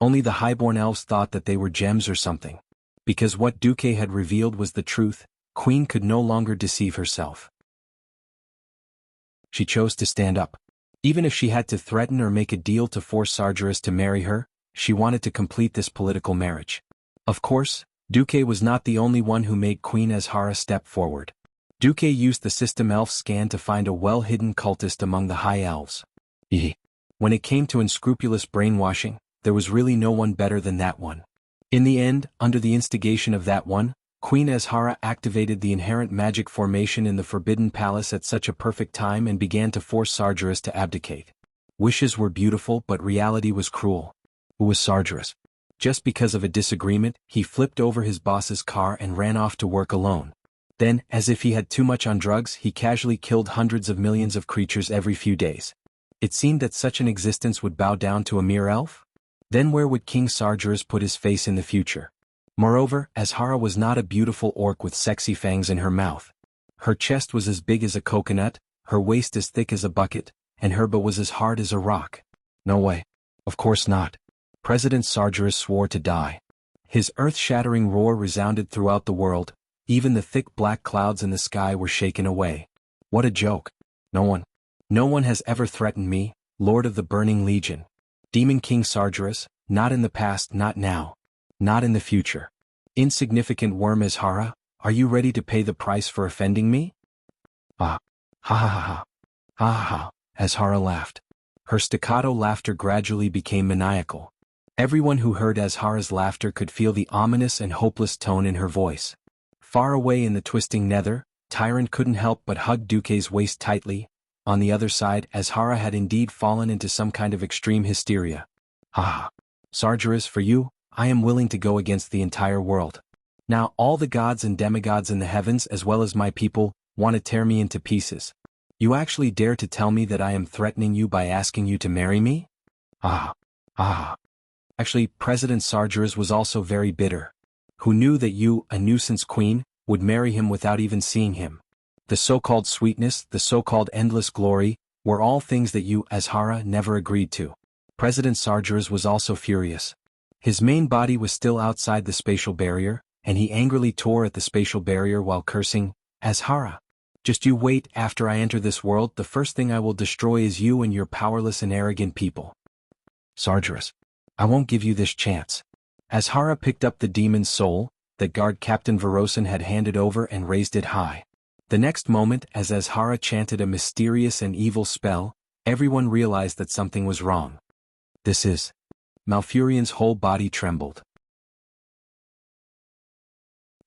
Only the Highborn Elves thought that they were gems or something. Because what Duque had revealed was the truth, Queen could no longer deceive herself. She chose to stand up. Even if she had to threaten or make a deal to force Sargeras to marry her, she wanted to complete this political marriage. Of course, Duque was not the only one who made Queen Azhara step forward. Duque used the System Elf scan to find a well-hidden cultist among the High Elves. When it came to unscrupulous brainwashing, there was really no one better than that one. In the end, under the instigation of that one, Queen Azhara activated the inherent magic formation in the Forbidden Palace at such a perfect time and began to force Sargeras to abdicate. Wishes were beautiful, but reality was cruel. Who was Sargeras? Just because of a disagreement, he flipped over his boss's car and ran off to work alone. Then, as if he had too much on drugs, he casually killed hundreds of millions of creatures every few days. It seemed that such an existence would bow down to a mere elf? Then where would King Sargeras put his face in the future? Moreover, Azhara was not a beautiful orc with sexy fangs in her mouth. Her chest was as big as a coconut, her waist as thick as a bucket, and her butt was as hard as a rock. No way. Of course not. President Sargeras swore to die. His earth-shattering roar resounded throughout the world. Even the thick black clouds in the sky were shaken away. What a joke. No one has ever threatened me, Lord of the Burning Legion. Demon King Sargeras, not in the past, not now. Not in the future. Insignificant worm Azhara, are you ready to pay the price for offending me? Ah. Ha ha ha ha. Ha ha ha. Azhara laughed. Her staccato laughter gradually became maniacal. Everyone who heard Azhara's laughter could feel the ominous and hopeless tone in her voice. Far away in the twisting nether, Tyrant couldn't help but hug Duque's waist tightly. On the other side, Azhara had indeed fallen into some kind of extreme hysteria. Ha ha. Sargeras, for you, I am willing to go against the entire world. Now all the gods and demigods in the heavens as well as my people want to tear me into pieces. You actually dare to tell me that I am threatening you by asking you to marry me? Ah. Ah. Actually, President Sargeras was also very bitter. Who knew that you, a nuisance queen, would marry him without even seeing him? The so-called sweetness, the so-called endless glory, were all things that you, Azhara, never agreed to. President Sargeras was also furious. His main body was still outside the spatial barrier, and he angrily tore at the spatial barrier while cursing, Azhara. Just you wait, after I enter this world, the first thing I will destroy is you and your powerless and arrogant people. Sargeras, I won't give you this chance. Azhara picked up the demon's soul that guard Captain Verosin had handed over and raised it high. The next moment, as Azhara chanted a mysterious and evil spell, everyone realized that something was wrong. This is... Malfurion's whole body trembled.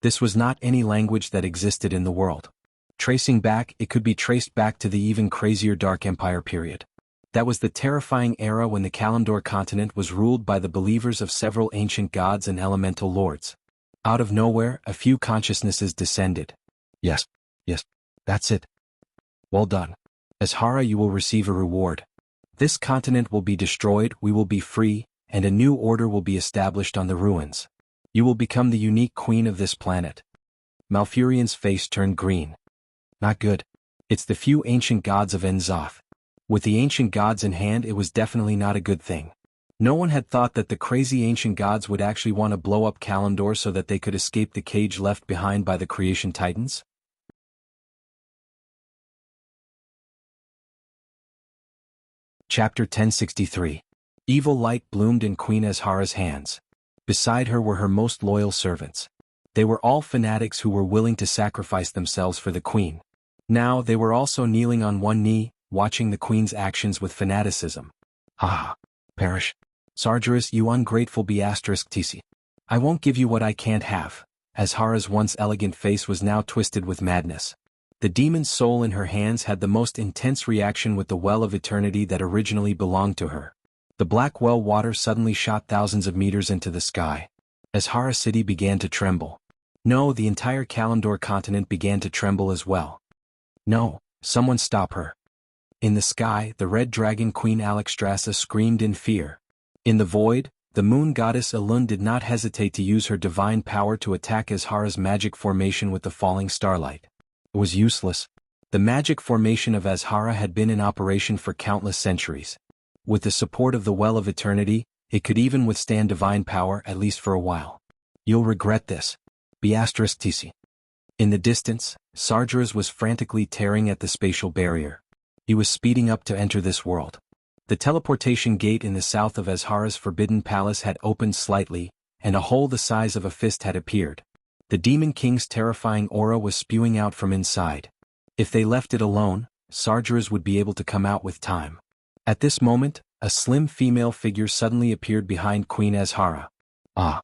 This was not any language that existed in the world. Tracing back, it could be traced back to the even crazier Dark Empire period. That was the terrifying era when the Kalimdor continent was ruled by the believers of several ancient gods and elemental lords. Out of nowhere, a few consciousnesses descended. Yes, that's it. Well done. Azhara, you will receive a reward. This continent will be destroyed, we will be free, and a new order will be established on the ruins. You will become the unique queen of this planet. Malfurion's face turned green. Not good. It's the few ancient gods of Enzoth. With the ancient gods in hand, it was definitely not a good thing. No one had thought that the crazy ancient gods would actually want to blow up Kalimdor so that they could escape the cage left behind by the creation titans. Chapter 1063. Evil light bloomed in Queen Azhara's hands. Beside her were her most loyal servants. They were all fanatics who were willing to sacrifice themselves for the queen. Now they were also kneeling on one knee, watching the queen's actions with fanaticism. Ah! Perish. Sargeras, you ungrateful B*TC. I won't give you what I can't have. Azhara's once elegant face was now twisted with madness. The demon's soul in her hands had the most intense reaction with the well of eternity that originally belonged to her. The black well water suddenly shot thousands of meters into the sky. Azhara city began to tremble. No, the entire Kalimdor continent began to tremble as well. No, someone stop her. In the sky, the red dragon queen Alexstrasza screamed in fear. In the void, the moon goddess Elun did not hesitate to use her divine power to attack Azhara's magic formation with the falling starlight. It was useless. The magic formation of Azhara had been in operation for countless centuries. With the support of the Well of Eternity, it could even withstand divine power at least for a while. You'll regret this. B*TC. In the distance, Sargeras was frantically tearing at the spatial barrier. He was speeding up to enter this world. The teleportation gate in the south of Azhara's forbidden palace had opened slightly, and a hole the size of a fist had appeared. The Demon King's terrifying aura was spewing out from inside. If they left it alone, Sargeras would be able to come out with time. At this moment, a slim female figure suddenly appeared behind Queen Azhara. Ah!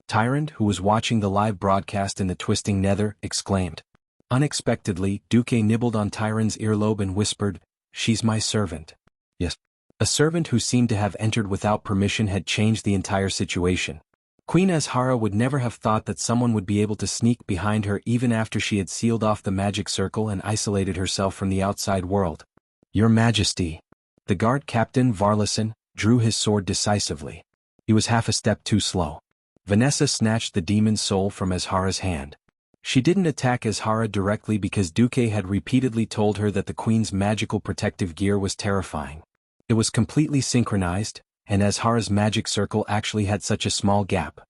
Tyrant, who was watching the live broadcast in the twisting nether, exclaimed. Unexpectedly, Duque nibbled on Tyrant's earlobe and whispered, "She's my servant." Yes. A servant who seemed to have entered without permission had changed the entire situation. Queen Azhara would never have thought that someone would be able to sneak behind her even after she had sealed off the magic circle and isolated herself from the outside world. Your Majesty. The guard captain, Varlason, drew his sword decisively. He was half a step too slow. Vanessa snatched the demon's soul from Azhara's hand. She didn't attack Azhara directly because Duque had repeatedly told her that the queen's magical protective gear was terrifying. It was completely synchronized, and Azhara's magic circle actually had such a small gap.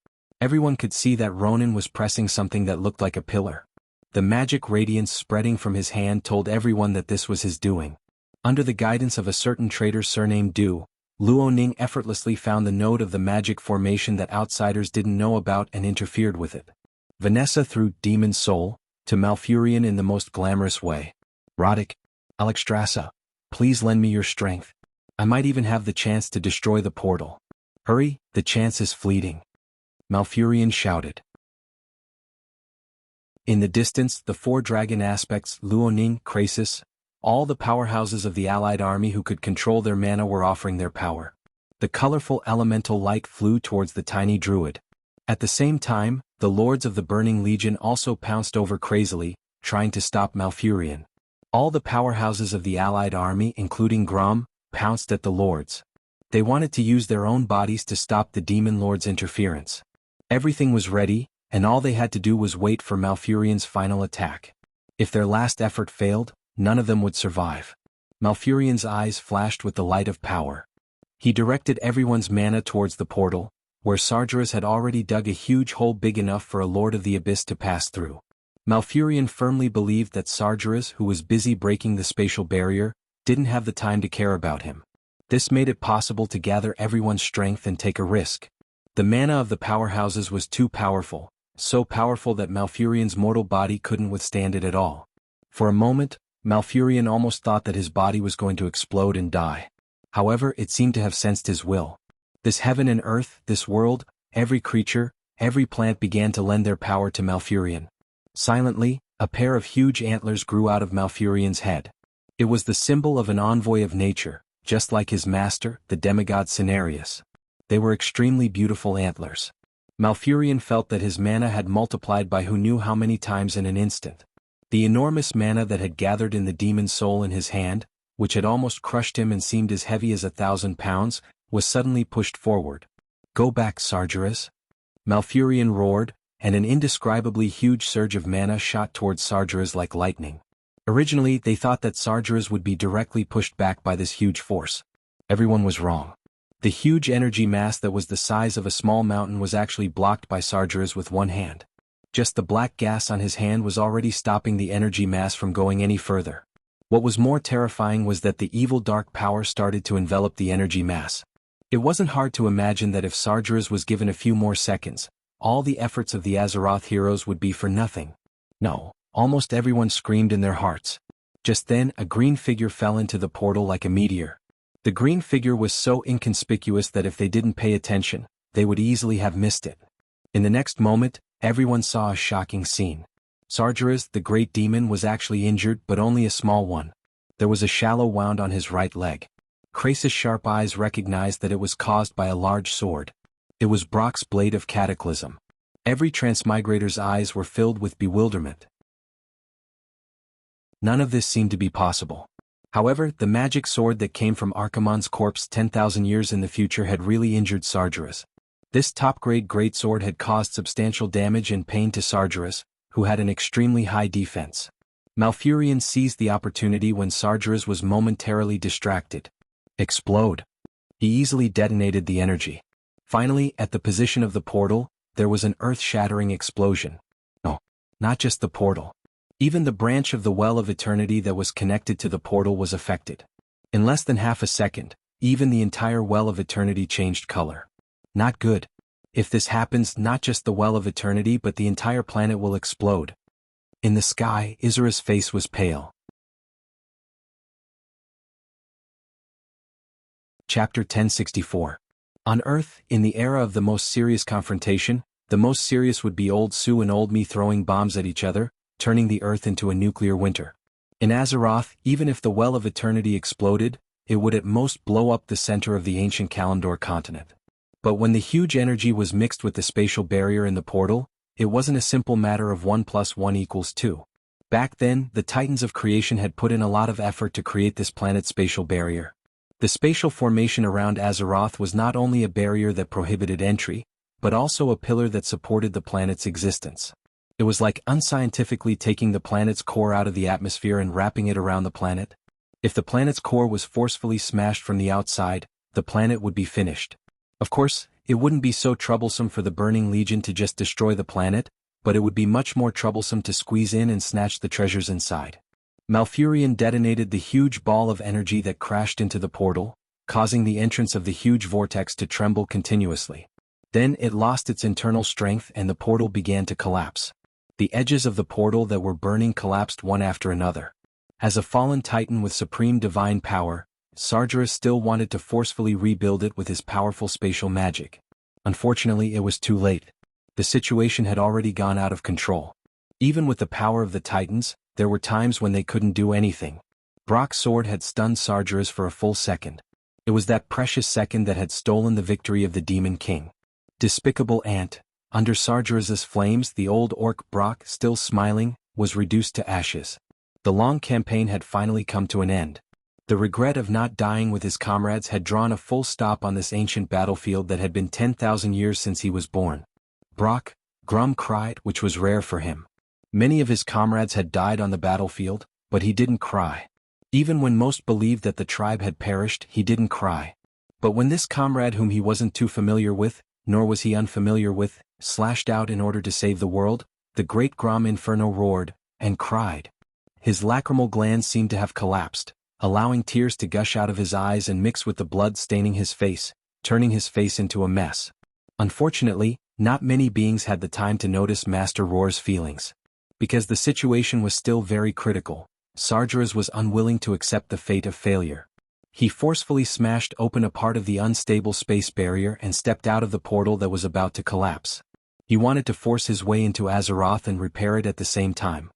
Everyone could see that Ronan was pressing something that looked like a pillar. The magic radiance spreading from his hand told everyone that this was his doing. Under the guidance of a certain traitor surnamed Du, Luo Ning effortlessly found the node of the magic formation that outsiders didn't know about and interfered with it. Vanessa threw Demon's Soul to Malfurion in the most glamorous way. Roddick, Alexstrasza, please lend me your strength. I might even have the chance to destroy the portal. Hurry, the chance is fleeting. Malfurion shouted. In the distance, the four dragon aspects, Luoning, Krasis, all the powerhouses of the allied army who could control their mana were offering their power. The colorful elemental light flew towards the tiny druid. At the same time, the lords of the Burning Legion also pounced over crazily, trying to stop Malfurion. All the powerhouses of the allied army, including Grom, pounced at the lords. They wanted to use their own bodies to stop the demon lord's interference. Everything was ready, and all they had to do was wait for Malfurion's final attack. If their last effort failed, none of them would survive. Malfurion's eyes flashed with the light of power. He directed everyone's mana towards the portal, where Sargeras had already dug a huge hole big enough for a Lord of the Abyss to pass through. Malfurion firmly believed that Sargeras, who was busy breaking the spatial barrier, didn't have the time to care about him. This made it possible to gather everyone's strength and take a risk. The mana of the powerhouses was too powerful, so powerful that Malfurion's mortal body couldn't withstand it at all. For a moment, Malfurion almost thought that his body was going to explode and die. However, it seemed to have sensed his will. This heaven and earth, this world, every creature, every plant began to lend their power to Malfurion. Silently, a pair of huge antlers grew out of Malfurion's head. It was the symbol of an envoy of nature, just like his master, the demigod Cenarius. They were extremely beautiful antlers. Malfurion felt that his mana had multiplied by who knew how many times in an instant. The enormous mana that had gathered in the demon's soul in his hand, which had almost crushed him and seemed as heavy as 1,000 pounds, was suddenly pushed forward. "Go back, Sargeras!" Malfurion roared, and an indescribably huge surge of mana shot towards Sargeras like lightning. Originally, they thought that Sargeras would be directly pushed back by this huge force. Everyone was wrong. The huge energy mass that was the size of a small mountain was actually blocked by Sargeras with one hand. Just the black gas on his hand was already stopping the energy mass from going any further. What was more terrifying was that the evil dark power started to envelop the energy mass. It wasn't hard to imagine that if Sargeras was given a few more seconds, all the efforts of the Azeroth heroes would be for nothing. No, almost everyone screamed in their hearts. Just then, a green figure fell into the portal like a meteor. The green figure was so inconspicuous that if they didn't pay attention, they would easily have missed it. In the next moment, everyone saw a shocking scene. Sargeras, the great demon, was actually injured, but only a small one. There was a shallow wound on his right leg. Krasis' sharp eyes recognized that it was caused by a large sword. It was Brock's blade of cataclysm. Every transmigrator's eyes were filled with bewilderment. None of this seemed to be possible. However, the magic sword that came from Archimonde's corpse 10,000 years in the future had really injured Sargeras. This top-grade greatsword had caused substantial damage and pain to Sargeras, who had an extremely high defense. Malfurion seized the opportunity when Sargeras was momentarily distracted. Explode. He easily detonated the energy. Finally, at the position of the portal, there was an earth-shattering explosion. No, not just the portal. Even the branch of the Well of Eternity that was connected to the portal was affected. In less than half a second, even the entire Well of Eternity changed color. Not good. If this happens, not just the Well of Eternity but the entire planet will explode. In the sky, Isera's face was pale. Chapter 1064. On Earth, in the era of the most serious confrontation, the most serious would be Old Sue and Old Me throwing bombs at each other, turning the Earth into a nuclear winter. In Azeroth, even if the Well of Eternity exploded, it would at most blow up the center of the ancient Kalimdor continent. But when the huge energy was mixed with the spatial barrier in the portal, it wasn't a simple matter of 1 + 1 = 2. Back then, the Titans of Creation had put in a lot of effort to create this planet's spatial barrier. The spatial formation around Azeroth was not only a barrier that prohibited entry, but also a pillar that supported the planet's existence. It was like unscientifically taking the planet's core out of the atmosphere and wrapping it around the planet. If the planet's core was forcefully smashed from the outside, the planet would be finished. Of course, it wouldn't be so troublesome for the Burning Legion to just destroy the planet, but it would be much more troublesome to squeeze in and snatch the treasures inside. Malfurion detonated the huge ball of energy that crashed into the portal, causing the entrance of the huge vortex to tremble continuously. Then it lost its internal strength and the portal began to collapse. The edges of the portal that were burning collapsed one after another. As a fallen titan with supreme divine power, Sargeras still wanted to forcefully rebuild it with his powerful spatial magic. Unfortunately, it was too late. The situation had already gone out of control. Even with the power of the Titans, there were times when they couldn't do anything. Brock's sword had stunned Sargeras for a full second. It was that precious second that had stolen the victory of the Demon King. Despicable ant. Under Sargeras' flames, the old orc Brock, still smiling, was reduced to ashes. The long campaign had finally come to an end. The regret of not dying with his comrades had drawn a full stop on this ancient battlefield that had been 10,000 years since he was born. Brock, Grum cried, which was rare for him. Many of his comrades had died on the battlefield, but he didn't cry. Even when most believed that the tribe had perished, he didn't cry. But when this comrade whom he wasn't too familiar with, nor was he unfamiliar with, slashed out in order to save the world, the great Grom Inferno roared, and cried. His lacrimal glands seemed to have collapsed, allowing tears to gush out of his eyes and mix with the blood staining his face, turning his face into a mess. Unfortunately, not many beings had the time to notice Master Roar's feelings. Because the situation was still very critical, Sargeras was unwilling to accept the fate of failure. He forcefully smashed open a part of the unstable space barrier and stepped out of the portal that was about to collapse. He wanted to force his way into Azeroth and repair it at the same time.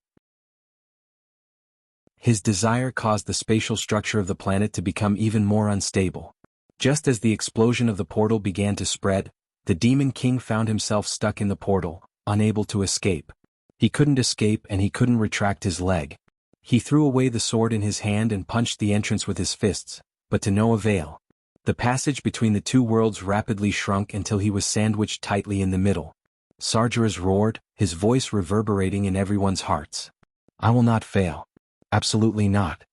His desire caused the spatial structure of the planet to become even more unstable. Just as the explosion of the portal began to spread, the Demon King found himself stuck in the portal, unable to escape. He couldn't escape and he couldn't retract his leg. He threw away the sword in his hand and punched the entrance with his fists, but to no avail. The passage between the two worlds rapidly shrunk until he was sandwiched tightly in the middle. Sargeras roared, his voice reverberating in everyone's hearts. I will not fail. Absolutely not.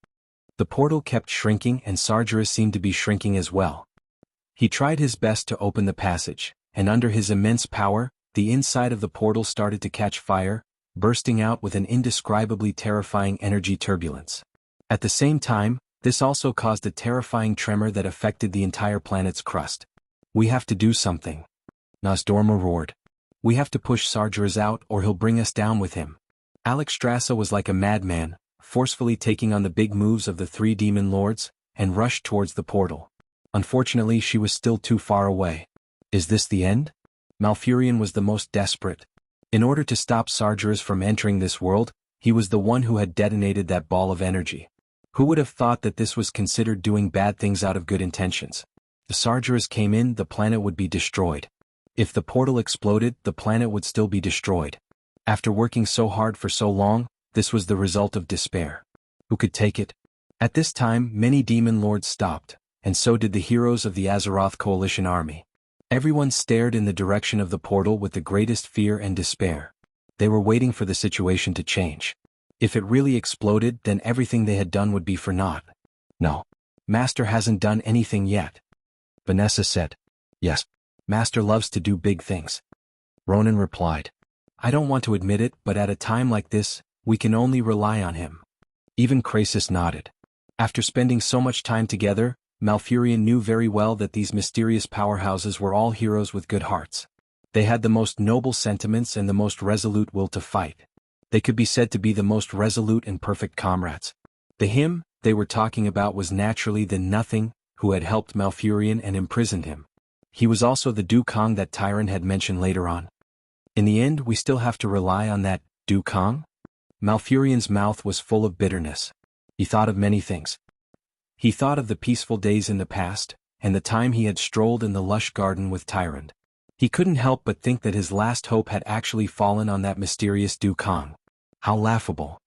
The portal kept shrinking and Sargeras seemed to be shrinking as well. He tried his best to open the passage, and under his immense power, the inside of the portal started to catch fire, bursting out with an indescribably terrifying energy turbulence. At the same time, this also caused a terrifying tremor that affected the entire planet's crust. We have to do something. Nosdorma roared. We have to push Sargeras out or he'll bring us down with him. Alexstrasza was like a madman, forcefully taking on the big moves of the three demon lords, and rushed towards the portal. Unfortunately, she was still too far away. Is this the end? Malfurion was the most desperate. In order to stop Sargeras from entering this world, he was the one who had detonated that ball of energy. Who would have thought that this was considered doing bad things out of good intentions? If Sargeras came in, the planet would be destroyed. If the portal exploded, the planet would still be destroyed. After working so hard for so long, this was the result of despair. Who could take it? At this time, many demon lords stopped, and so did the heroes of the Azeroth Coalition army. Everyone stared in the direction of the portal with the greatest fear and despair. They were waiting for the situation to change. If it really exploded, then everything they had done would be for naught. No. Master hasn't done anything yet. Vanessa said. Yes. Master loves to do big things. Ronan replied. I don't want to admit it, but at a time like this, we can only rely on him. Even Krasis nodded. After spending so much time together, Malfurion knew very well that these mysterious powerhouses were all heroes with good hearts. They had the most noble sentiments and the most resolute will to fight. They could be said to be the most resolute and perfect comrades. The him they were talking about was naturally the Nothing, who had helped Malfurion and imprisoned him. He was also the Dukong that Tyron had mentioned later on. In the end, we still have to rely on that Dukong? Malfurion's mouth was full of bitterness. He thought of many things. He thought of the peaceful days in the past, and the time he had strolled in the lush garden with Tyrant. He couldn't help but think that his last hope had actually fallen on that mysterious Dukong. How laughable.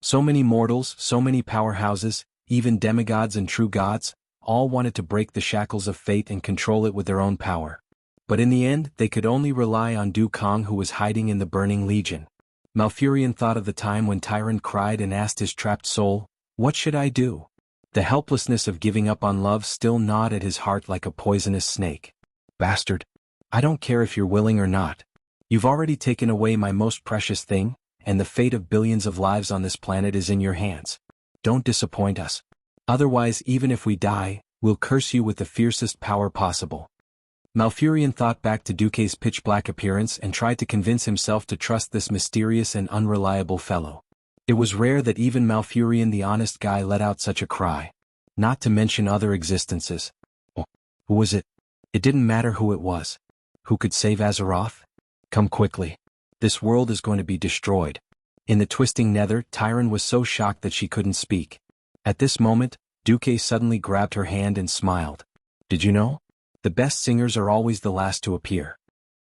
So many mortals, so many powerhouses, even demigods and true gods, all wanted to break the shackles of fate and control it with their own power. But in the end, they could only rely on Dukong, who was hiding in the Burning Legion. Malfurion thought of the time when Tyrant cried and asked his trapped soul, what should I do? The helplessness of giving up on love still gnawed at his heart like a poisonous snake. Bastard. I don't care if you're willing or not. You've already taken away my most precious thing, and the fate of billions of lives on this planet is in your hands. Don't disappoint us. Otherwise, even if we die, we'll curse you with the fiercest power possible. Malfurion thought back to Duque's pitch-black appearance and tried to convince himself to trust this mysterious and unreliable fellow. It was rare that even Malfurion the honest guy let out such a cry. Not to mention other existences. Oh, who was it? It didn't matter who it was. Who could save Azeroth? Come quickly. This world is going to be destroyed. In the twisting nether, Tyron was so shocked that she couldn't speak. At this moment, Duque suddenly grabbed her hand and smiled. Did you know? The best singers are always the last to appear.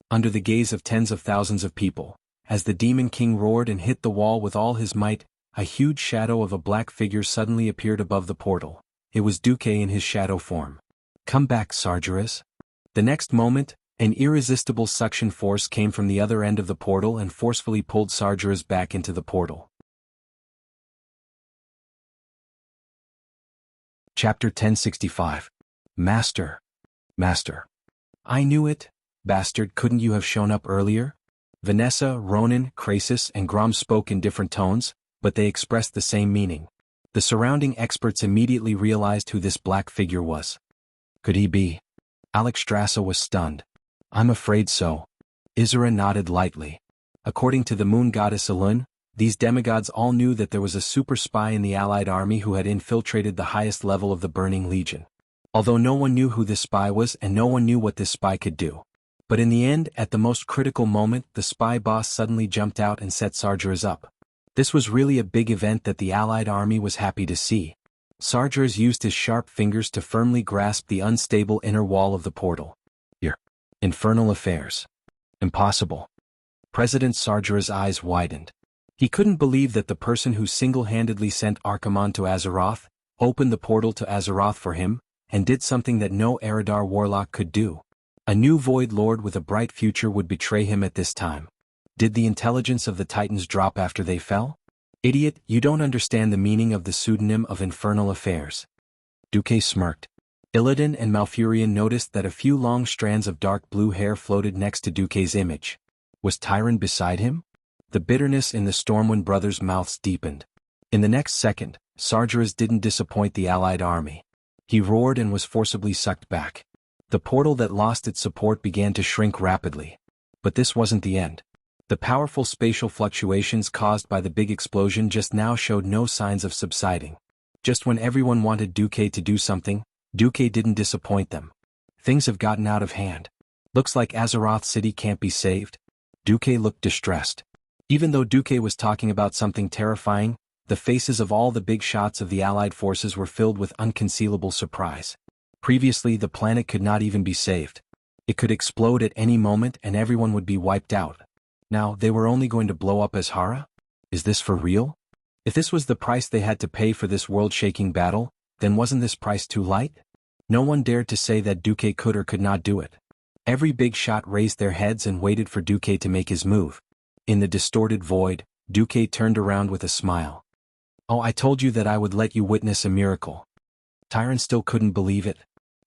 Under the gaze of tens of thousands of people, as the Demon King roared and hit the wall with all his might, a huge shadow of a black figure suddenly appeared above the portal. It was Duque in his shadow form. Come back, Sargeras. The next moment, an irresistible suction force came from the other end of the portal and forcefully pulled Sargeras back into the portal. Chapter 1065. Master. Master. I knew it, bastard, couldn't you have shown up earlier? Vanessa, Ronan, Krasis, and Grom spoke in different tones, but they expressed the same meaning. The surrounding experts immediately realized who this black figure was. Could he be? Alexstrasza was stunned. I'm afraid so. Isra nodded lightly. According to the moon goddess Elun, these demigods all knew that there was a super spy in the allied army who had infiltrated the highest level of the Burning Legion. Although no one knew who this spy was and no one knew what this spy could do. But in the end, at the most critical moment, the spy boss suddenly jumped out and set Sargeras up. This was really a big event that the Allied army was happy to see. Sargeras used his sharp fingers to firmly grasp the unstable inner wall of the portal. Your infernal affairs. Impossible. President Sargeras' eyes widened. He couldn't believe that the person who single-handedly sent Archimonde to Azeroth opened the portal to Azeroth for him, and did something that no Eridar warlock could do. A new Void Lord with a bright future would betray him at this time. Did the intelligence of the Titans drop after they fell? Idiot, you don't understand the meaning of the pseudonym of infernal affairs. Duque smirked. Illidan and Malfurion noticed that a few long strands of dark blue hair floated next to Duque's image. Was Tyron beside him? The bitterness in the Stormwind brothers' mouths deepened. In the next second, Sargeras didn't disappoint the Allied army. He roared and was forcibly sucked back. The portal that lost its support began to shrink rapidly. But this wasn't the end. The powerful spatial fluctuations caused by the big explosion just now showed no signs of subsiding. Just when everyone wanted Duque to do something, Duque didn't disappoint them. Things have gotten out of hand. Looks like Azeroth City can't be saved. Duque looked distressed. Even though Duque was talking about something terrifying, the faces of all the big shots of the Allied forces were filled with unconcealable surprise. Previously, the planet could not even be saved. It could explode at any moment and everyone would be wiped out. Now, they were only going to blow up Azhara? Is this for real? If this was the price they had to pay for this world-shaking battle, then wasn't this price too light? No one dared to say that Duque could or could not do it. Every big shot raised their heads and waited for Duque to make his move. In the distorted void, Duque turned around with a smile. Oh, I told you that I would let you witness a miracle. Tyron still couldn't believe it.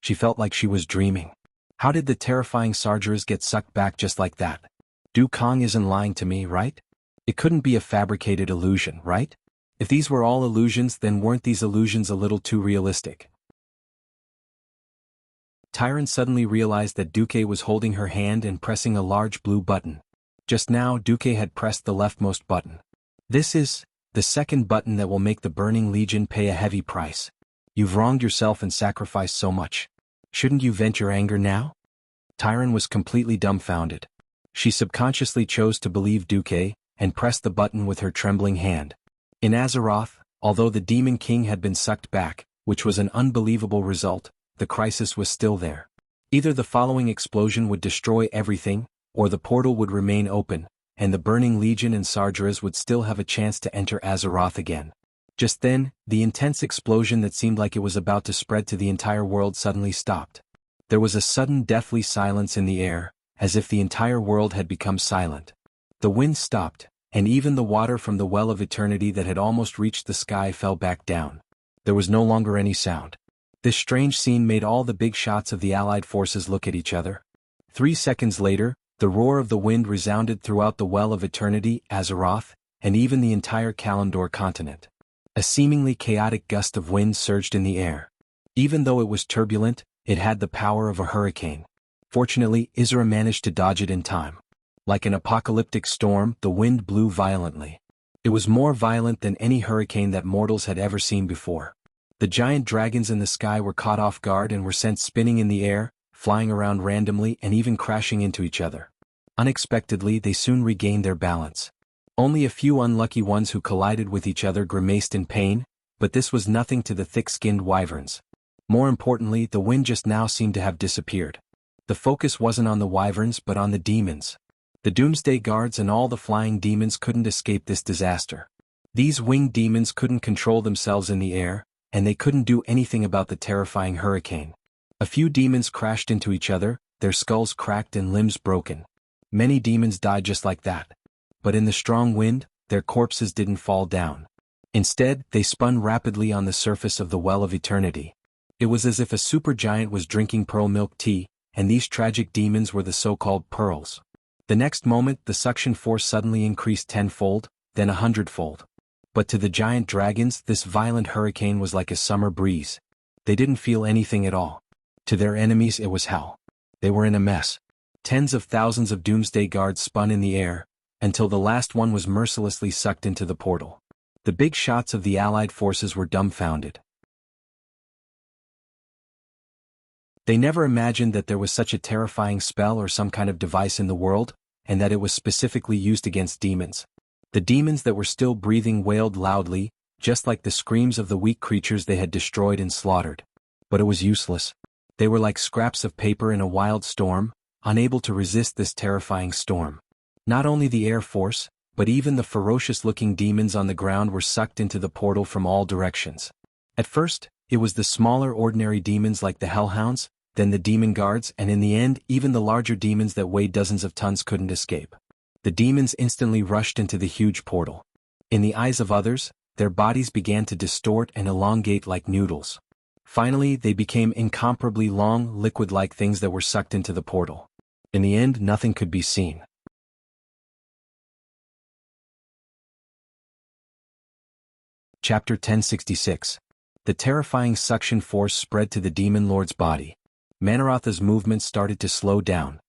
She felt like she was dreaming. How did the terrifying Sargeras get sucked back just like that? Du Kong isn't lying to me, right? It couldn't be a fabricated illusion, right? If these were all illusions, then weren't these illusions a little too realistic? Tyron suddenly realized that Duque was holding her hand and pressing a large blue button. Just now, Duque had pressed the leftmost button. This is the second button that will make the Burning Legion pay a heavy price. You've wronged yourself and sacrificed so much. Shouldn't you vent your anger now? Tyron was completely dumbfounded. She subconsciously chose to believe Duque, and pressed the button with her trembling hand. In Azeroth, although the Demon King had been sucked back, which was an unbelievable result, the crisis was still there. Either the following explosion would destroy everything, or the portal would remain open, and the Burning Legion and Sargeras would still have a chance to enter Azeroth again. Just then, the intense explosion that seemed like it was about to spread to the entire world suddenly stopped. There was a sudden deathly silence in the air, as if the entire world had become silent. The wind stopped, and even the water from the well of eternity that had almost reached the sky fell back down. There was no longer any sound. This strange scene made all the big shots of the Allied forces look at each other. 3 seconds later, the roar of the wind resounded throughout the well of eternity, Azeroth, and even the entire Kalimdor continent. A seemingly chaotic gust of wind surged in the air. Even though it was turbulent, it had the power of a hurricane. Fortunately, Isra managed to dodge it in time. Like an apocalyptic storm, the wind blew violently. It was more violent than any hurricane that mortals had ever seen before. The giant dragons in the sky were caught off guard and were sent spinning in the air, flying around randomly and even crashing into each other. Unexpectedly, they soon regained their balance. Only a few unlucky ones who collided with each other grimaced in pain, but this was nothing to the thick-skinned wyverns. More importantly, the wind just now seemed to have disappeared. The focus wasn't on the wyverns but on the demons. The Doomsday Guards and all the flying demons couldn't escape this disaster. These winged demons couldn't control themselves in the air, and they couldn't do anything about the terrifying hurricane. A few demons crashed into each other, their skulls cracked and limbs broken. Many demons died just like that. But in the strong wind, their corpses didn't fall down. Instead, they spun rapidly on the surface of the Well of Eternity. It was as if a supergiant was drinking pearl milk tea, and these tragic demons were the so-called pearls. The next moment, the suction force suddenly increased 10-fold, then 100-fold. But to the giant dragons, this violent hurricane was like a summer breeze. They didn't feel anything at all. To their enemies, it was hell. They were in a mess. Tens of thousands of Doomsday Guards spun in the air, until the last one was mercilessly sucked into the portal. The big shots of the Allied forces were dumbfounded. They never imagined that there was such a terrifying spell or some kind of device in the world, and that it was specifically used against demons. The demons that were still breathing wailed loudly, just like the screams of the weak creatures they had destroyed and slaughtered. But it was useless. They were like scraps of paper in a wild storm, unable to resist this terrifying storm. Not only the air force, but even the ferocious-looking demons on the ground were sucked into the portal from all directions. At first, it was the smaller ordinary demons like the hellhounds, then the demon guards, and in the end, even the larger demons that weighed dozens of tons couldn't escape. The demons instantly rushed into the huge portal. In the eyes of others, their bodies began to distort and elongate like noodles. Finally, they became incomparably long, liquid-like things that were sucked into the portal. In the end, nothing could be seen. Chapter 1066. The terrifying suction force spread to the demon lord's body. Manaratha's movements started to slow down.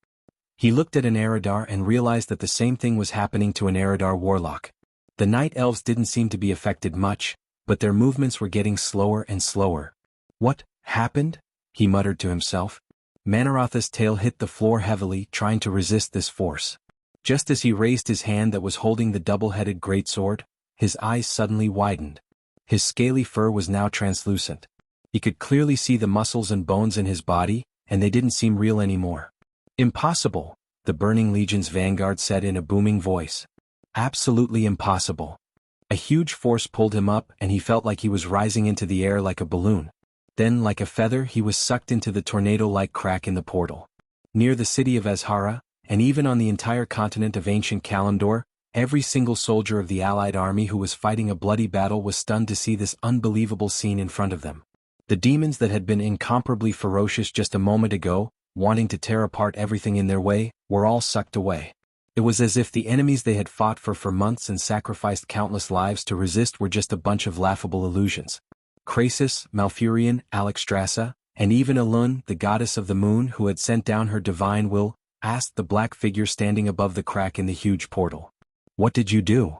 He looked at an Eridar and realized that the same thing was happening to an Eridar warlock. The night elves didn't seem to be affected much, but their movements were getting slower and slower. What happened? He muttered to himself. Manaratha's tail hit the floor heavily, trying to resist this force. Just as he raised his hand that was holding the double-headed greatsword, his eyes suddenly widened. His scaly fur was now translucent. He could clearly see the muscles and bones in his body, and they didn't seem real anymore. Impossible, the Burning Legion's vanguard said in a booming voice. Absolutely impossible. A huge force pulled him up and he felt like he was rising into the air like a balloon. Then, like a feather, he was sucked into the tornado-like crack in the portal. Near the city of Azhara, and even on the entire continent of ancient Kalimdor, every single soldier of the Allied army who was fighting a bloody battle was stunned to see this unbelievable scene in front of them. The demons that had been incomparably ferocious just a moment ago, wanting to tear apart everything in their way, were all sucked away. It was as if the enemies they had fought for months and sacrificed countless lives to resist were just a bunch of laughable illusions. Krasis, Malfurion, Alexstrasza, and even Elun, the goddess of the moon who had sent down her divine will, asked the black figure standing above the crack in the huge portal. What did you do?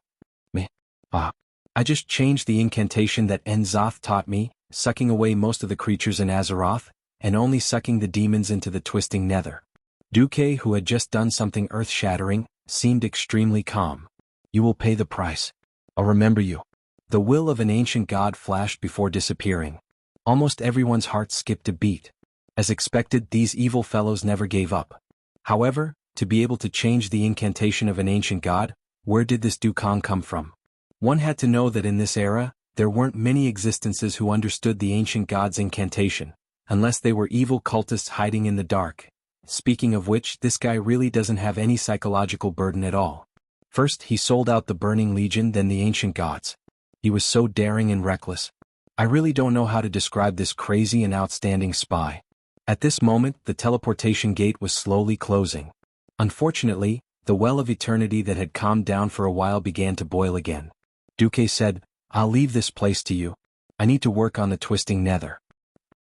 Me? I just changed the incantation that Enzoth taught me, sucking away most of the creatures in Azeroth, and only sucking the demons into the twisting nether. Duque, who had just done something earth-shattering, seemed extremely calm. You will pay the price. I'll remember you. The will of an ancient god flashed before disappearing. Almost everyone's heart skipped a beat. As expected, these evil fellows never gave up. However, to be able to change the incantation of an ancient god, where did this Dukong come from? One had to know that in this era, there weren't many existences who understood the ancient god's incantation, unless they were evil cultists hiding in the dark. Speaking of which, this guy really doesn't have any psychological burden at all. First, he sold out the Burning Legion, then the ancient gods. He was so daring and reckless. I really don't know how to describe this crazy and outstanding spy. At this moment, the teleportation gate was slowly closing. Unfortunately, the well of eternity that had calmed down for a while began to boil again. Duque said, I'll leave this place to you. I need to work on the twisting nether.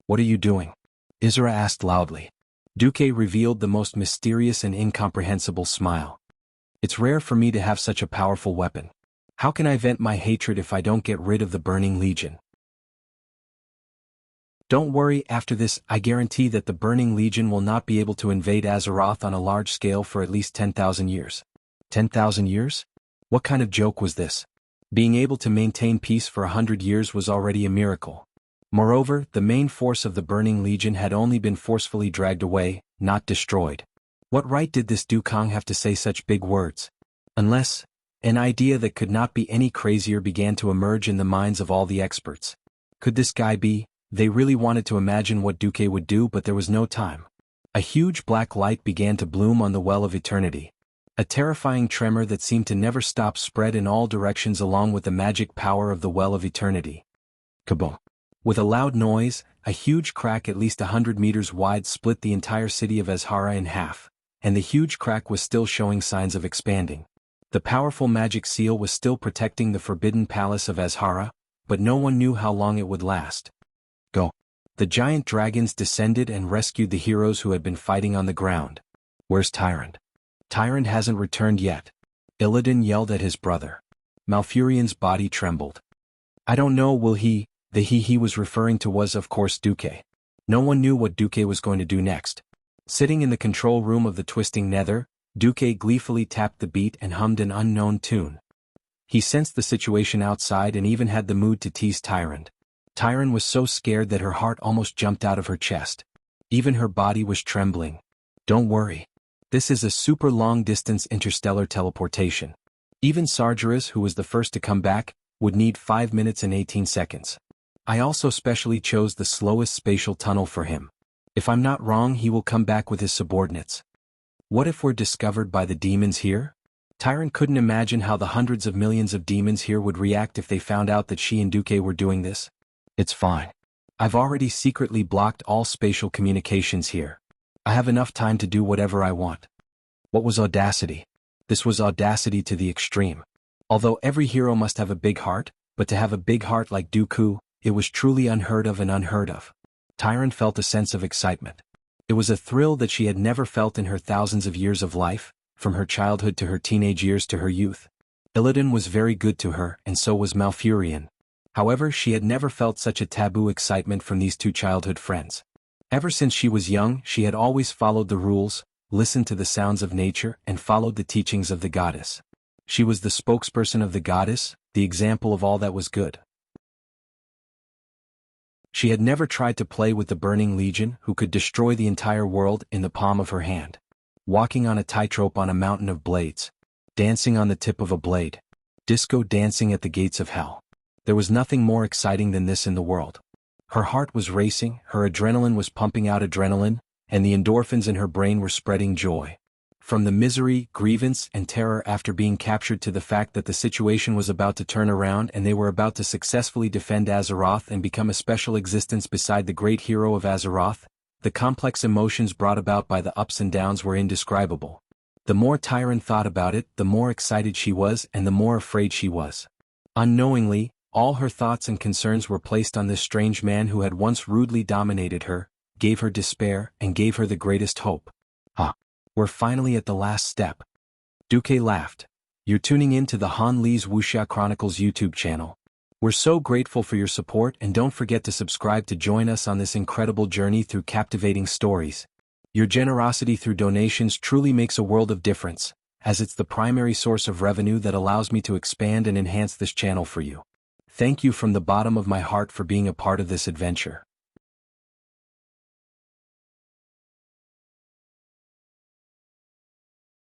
What are you doing? Isra asked loudly. Duque revealed the most mysterious and incomprehensible smile. It's rare for me to have such a powerful weapon. How can I vent my hatred if I don't get rid of the Burning Legion? Don't worry, after this, I guarantee that the Burning Legion will not be able to invade Azeroth on a large scale for at least 10,000 years. 10,000 years? What kind of joke was this? Being able to maintain peace for 100 years was already a miracle. Moreover, the main force of the Burning Legion had only been forcefully dragged away, not destroyed. What right did this Dukong have to say such big words? Unless, an idea that could not be any crazier began to emerge in the minds of all the experts. Could this guy be? They really wanted to imagine what Duque would do, but there was no time. A huge black light began to bloom on the Well of Eternity. A terrifying tremor that seemed to never stop spread in all directions along with the magic power of the Well of Eternity. Kaboom! With a loud noise, a huge crack at least 100 meters wide split the entire city of Azhara in half, and the huge crack was still showing signs of expanding. The powerful magic seal was still protecting the forbidden palace of Azhara, but no one knew how long it would last. Go. The giant dragons descended and rescued the heroes who had been fighting on the ground. Where's Tyrant? Tyrant hasn't returned yet. Illidan yelled at his brother. Malfurion's body trembled. I don't know, will he? The he was referring to was of course Duque. No one knew what Duque was going to do next. Sitting in the control room of the twisting nether, Duque gleefully tapped the beat and hummed an unknown tune. He sensed the situation outside and even had the mood to tease Tyron. Tyron was so scared that her heart almost jumped out of her chest. Even her body was trembling. Don't worry. This is a super long-distance interstellar teleportation. Even Sargeras, who was the first to come back, would need 5 minutes and 18 seconds. I also specially chose the slowest spatial tunnel for him. If I'm not wrong, he will come back with his subordinates. What if we're discovered by the demons here? Tyron couldn't imagine how the hundreds of millions of demons here would react if they found out that she and Duque were doing this. It's fine. I've already secretly blocked all spatial communications here. I have enough time to do whatever I want. What was audacity? This was audacity to the extreme. Although every hero must have a big heart, but to have a big heart like Dooku, it was truly unheard of and unheard of. Tyron felt a sense of excitement. It was a thrill that she had never felt in her thousands of years of life, from her childhood to her teenage years to her youth. Illidan was very good to her, and so was Malfurion. However, she had never felt such a taboo excitement from these two childhood friends. Ever since she was young, she had always followed the rules, listened to the sounds of nature, and followed the teachings of the goddess. She was the spokesperson of the goddess, the example of all that was good. She had never tried to play with the Burning Legion, who could destroy the entire world in the palm of her hand. Walking on a tightrope on a mountain of blades. Dancing on the tip of a blade. Disco dancing at the gates of hell. There was nothing more exciting than this in the world. Her heart was racing, her adrenaline was pumping out adrenaline, and the endorphins in her brain were spreading joy. From the misery, grievance, and terror after being captured to the fact that the situation was about to turn around and they were about to successfully defend Azeroth and become a special existence beside the great hero of Azeroth, the complex emotions brought about by the ups and downs were indescribable. The more Tyron thought about it, the more excited she was and the more afraid she was. Unknowingly, all her thoughts and concerns were placed on this strange man who had once rudely dominated her, gave her despair, and gave her the greatest hope. We're finally at the last step. Duque laughed. You're tuning in to the Han Lee's Wuxia Chronicles YouTube channel. We're so grateful for your support, and don't forget to subscribe to join us on this incredible journey through captivating stories. Your generosity through donations truly makes a world of difference, as it's the primary source of revenue that allows me to expand and enhance this channel for you. Thank you from the bottom of my heart for being a part of this adventure.